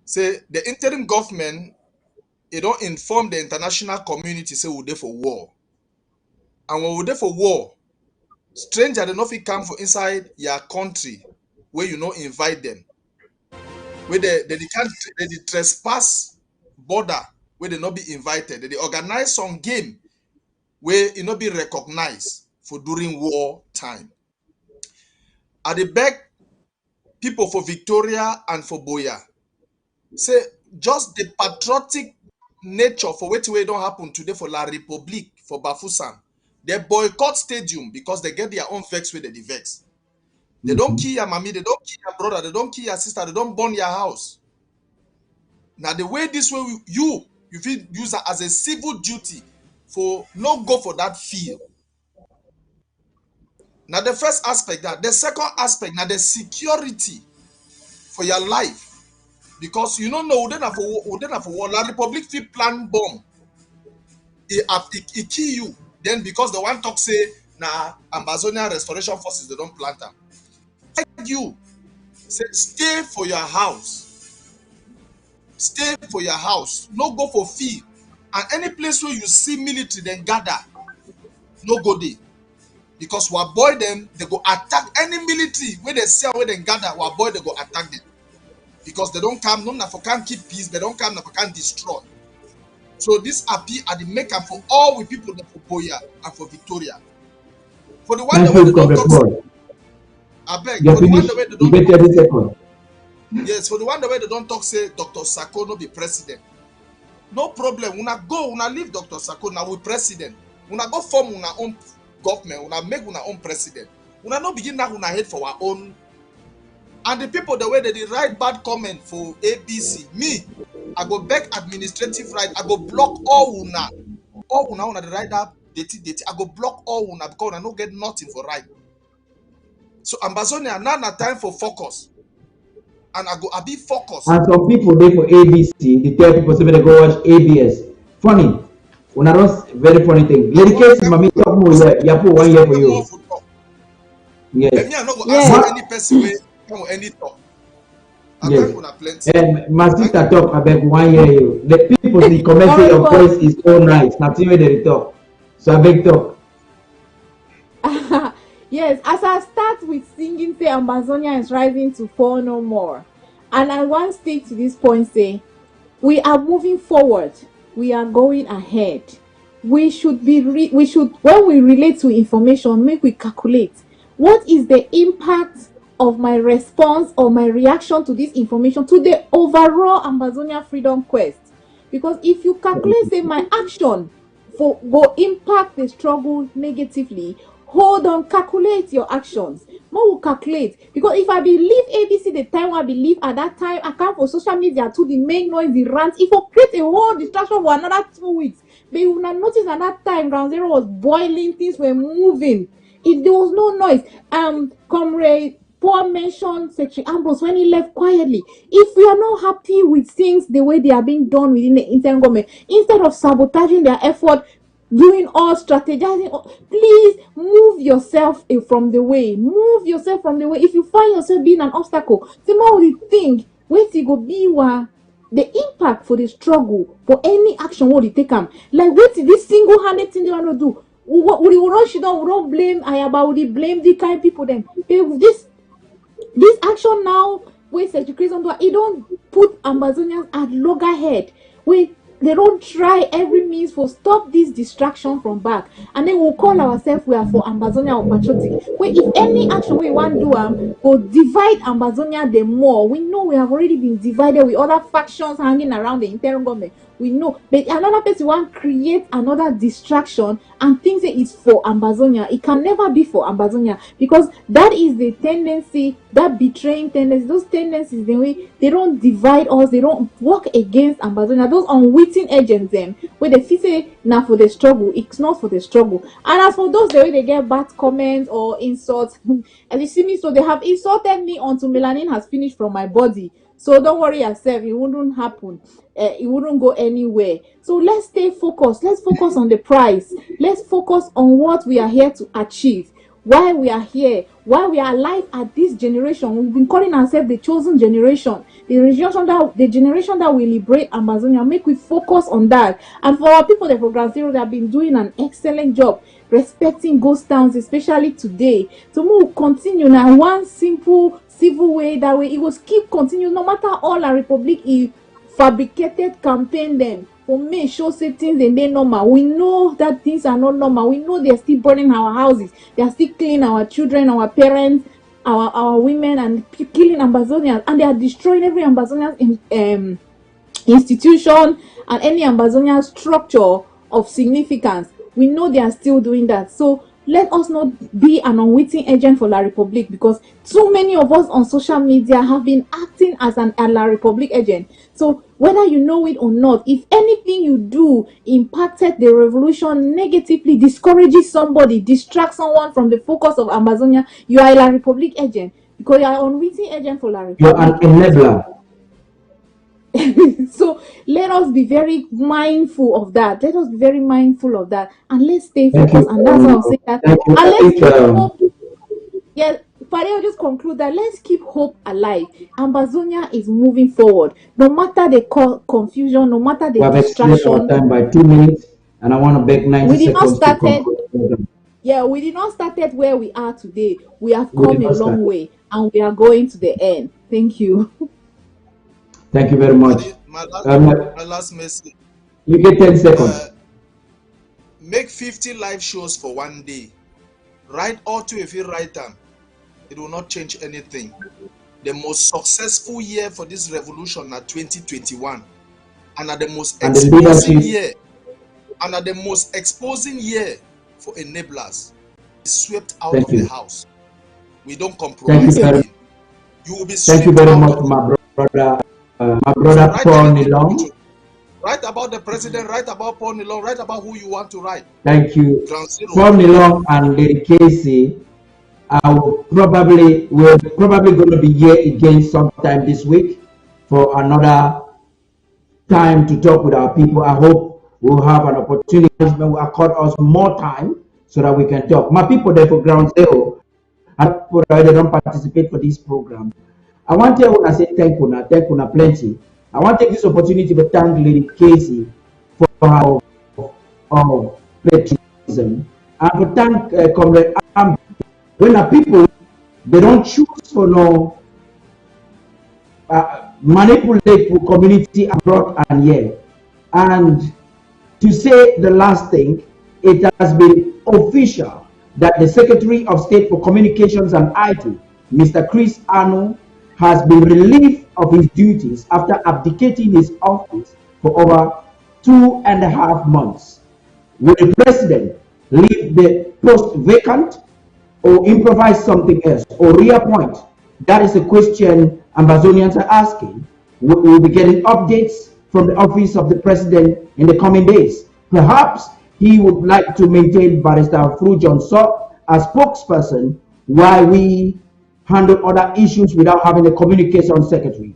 Say the interim government, it don't inform the international community say we're there for war. And when we're there for war, stranger they not fit come for inside your country where you not invite them. Where they can't they trespass border where they not be invited. They organize some game where it not be recognized for during war time. I dey beg people for Victoria and for Boya. Say just the patriotic nature for wetin wey don happen today for La Republique for Bafoussam. They boycott stadium because they get their own vex with the vex. They don't kill your mommy, they don't kill your brother, they don't kill your sister, they don't burn your house. Now the way this way you feel use that as a civil duty for not go for that field. Now the first aspect that the second aspect now the security for your life. Because you don't know then for war, la Republic feel plan bomb. It kill you. Then because the one talk say nah Ambazonia restoration forces they don't plant them. You say stay for your house. Stay for your house. No go for field. And any place where you see military then gather. No go there. Because we boy them, they go attack any military where they see where they gather, we boy they go attack them. Because they don't come, no for can't keep peace, they don't come, for can't destroy. So this appeal are the maker for all we people for Boya and for Victoria. For the one that way they don't talk, I beg, for the one that way they don't talk, yes, for the one that way they don't talk, say Dr. Sako no be president. No problem. Una go, una leave Dr. Sako now we president. Una go form una own government, una make una own president. Una no begin now una head for our own. And the people the way they write bad comment for ABC, me, I go back administrative right, I go block all una they write that date. I go block all una because I no get nothing for right. So Ambazonia now na time for focus. And I be focused. And some people they for ABC, they tell people say they go watch ABS. Funny. When I don't very funny thing. Lady Kesi, mommy talk more here. You put 1 year for you. Yes. And me I no go ask any person wey come any talk. Yes. And my sister talk about 1 year you. The people the comment say your voice is so nice. Nothing where they talk. So I beg talk. Yes, as I start with singing, say Ambazonia is rising to fall no more. And I want to stick to this point, say, we are moving forward. We are going ahead. We should when we relate to information, make we calculate. What is the impact of my response or my reaction to this information to the overall Ambazonia freedom quest? Because if you calculate, say, my action go impact the struggle negatively, hold on, calculate your actions. More will calculate. Because if I believe ABC the time I believe at that time, I come for social media to the main noise, the rant, if I create a whole distraction for another 2 weeks. But you will not notice at that time ground zero was boiling, things were moving. There was no noise. Comrade Paul mentioned Secretary Ambrose when he left quietly. If we are not happy with things the way they are being done within the interim government, instead of sabotaging their effort, doing all strategizing, please move yourself from the way. Move yourself from the way. If you find yourself being an obstacle, say more the thing wait it go be the impact for the struggle for any action what you take like wait this single-handed thing they want to do. We don't blame Ayaba, we blame the kind of people then. This action now with education, it don't put Ambazonians at loggerhead. They don't try every means for stop this distraction from back, and then we'll call ourselves we are for Ambazonia or patriotic. If any action we want to do will divide Ambazonia the more. We know we have already been divided with other factions hanging around the interim government. We know, but another person want create another distraction and thinks that it's for Ambazonia. It can never be for Ambazonia, because that is the tendency, that betraying tendency. Those tendencies, they don't divide us. They don't work against Ambazonia. Those unwitting agents, them where they feel say now for the struggle, it's not for the struggle. And as for those the way they get bad comments or insults, as you see me, so they have insulted me until melanin has finished from my body. So don't worry yourself, it wouldn't happen. It wouldn't go anywhere. So let's stay focused. Let's focus on the prize. Let's focus on what we are here to achieve. Why we are here, why we are alive at this generation. We've been calling ourselves the chosen generation. The generation that will liberate Amazonia. Make we focus on that. And for our people, the Program Zero, they have been doing an excellent job respecting ghost towns, especially today. So we will continue now. One simple civil way, that way it will keep continuing no matter all our republic is fabricated campaign then for me show say things and they normal. We know that things are not normal. We know they're still burning our houses, they are still killing our children, our parents, our women, and killing Ambazonians, and they are destroying every Ambazonian institution and any Ambazonian structure of significance. We know they are still doing that. So let us not be an unwitting agent for La Republique, because too many of us on social media have been acting as a La Republique agent. So whether you know it or not, if anything you do impacted the revolution negatively, discourages somebody, distracts someone from the focus of Ambazonia, you are a La Republique agent, because you are an unwitting agent for La Republique. You're an enabler. So let us be very mindful of that. Let us be very mindful of that, and let's stay Thank focused. you. And that's why I'm saying that. Thank you. And I let's think, keep hope. Yeah, Paddy, I'll just conclude that let's keep hope alive. Ambazonia is moving forward. No matter the confusion, no matter we the have exceeded our distraction. time by 2 minutes, and I want to beg 90 We did not seconds to start it. conclude. Yeah, we did not start it where we are today. We have We come did a not start. long way, and we are going to the end. Thank you. Thank you very much. My last message. You get 10 seconds. Make 50 live shows for one day. Write all to if you write them. It will not change anything. The most successful year for this revolution are 2021. And are the most exposing year. And are the most exposing year for enablers. Swept out of the house. We don't compromise again. You will be Thank you very much, my brother. Paul Nillong. Write about the president, write about Paul Nillong, write about who you want to write. Thank you. Paul Nillong and Lady Kesi we're probably going to be here again sometime this week for another time to talk with our people. I hope we'll have an opportunity. Management will accord us more time so that we can talk. My people there for Ground Zero, and people that don't participate for this program, I want to say thank you plenty. I want to take this opportunity to thank Lady Kesi for her patriotism, and to thank Comrade Amber. When the people, they don't choose for no manipulate the community abroad and here. And to say the last thing, it has been official that the Secretary of State for Communications and IT, Mr. Chris Anu, has been relieved of his duties after abdicating his office for over 2.5 months. Will the president leave the post vacant or improvise something else or reappoint? That is a question Ambazonians are asking. We'll be getting updates from the office of the president in the coming days. Perhaps he would like to maintain Barrister Fru Johnson as spokesperson while we handle other issues without having a communication secretary.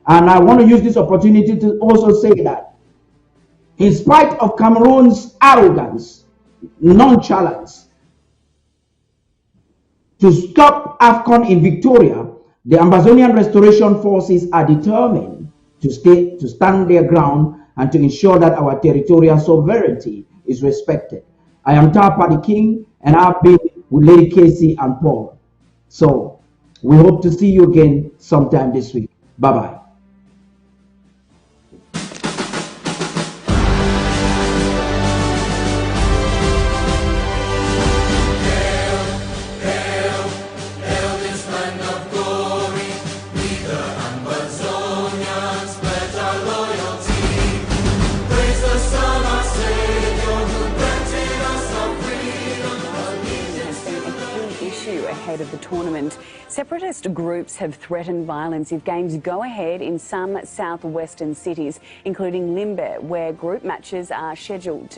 And I want to use this opportunity to also say that in spite of Cameroon's arrogance, nonchalance, to stop AFCON in Victoria, the Ambazonian Restoration Forces are determined to stand their ground and to ensure that our territorial sovereignty is respected. I am Tarh Paddy King, and I've been with Lady Kesi and Paul. So we hope to see you again sometime this week. Bye-bye. Ahead of the tournament, separatist groups have threatened violence if games go ahead in some southwestern cities, including Limbe, where group matches are scheduled to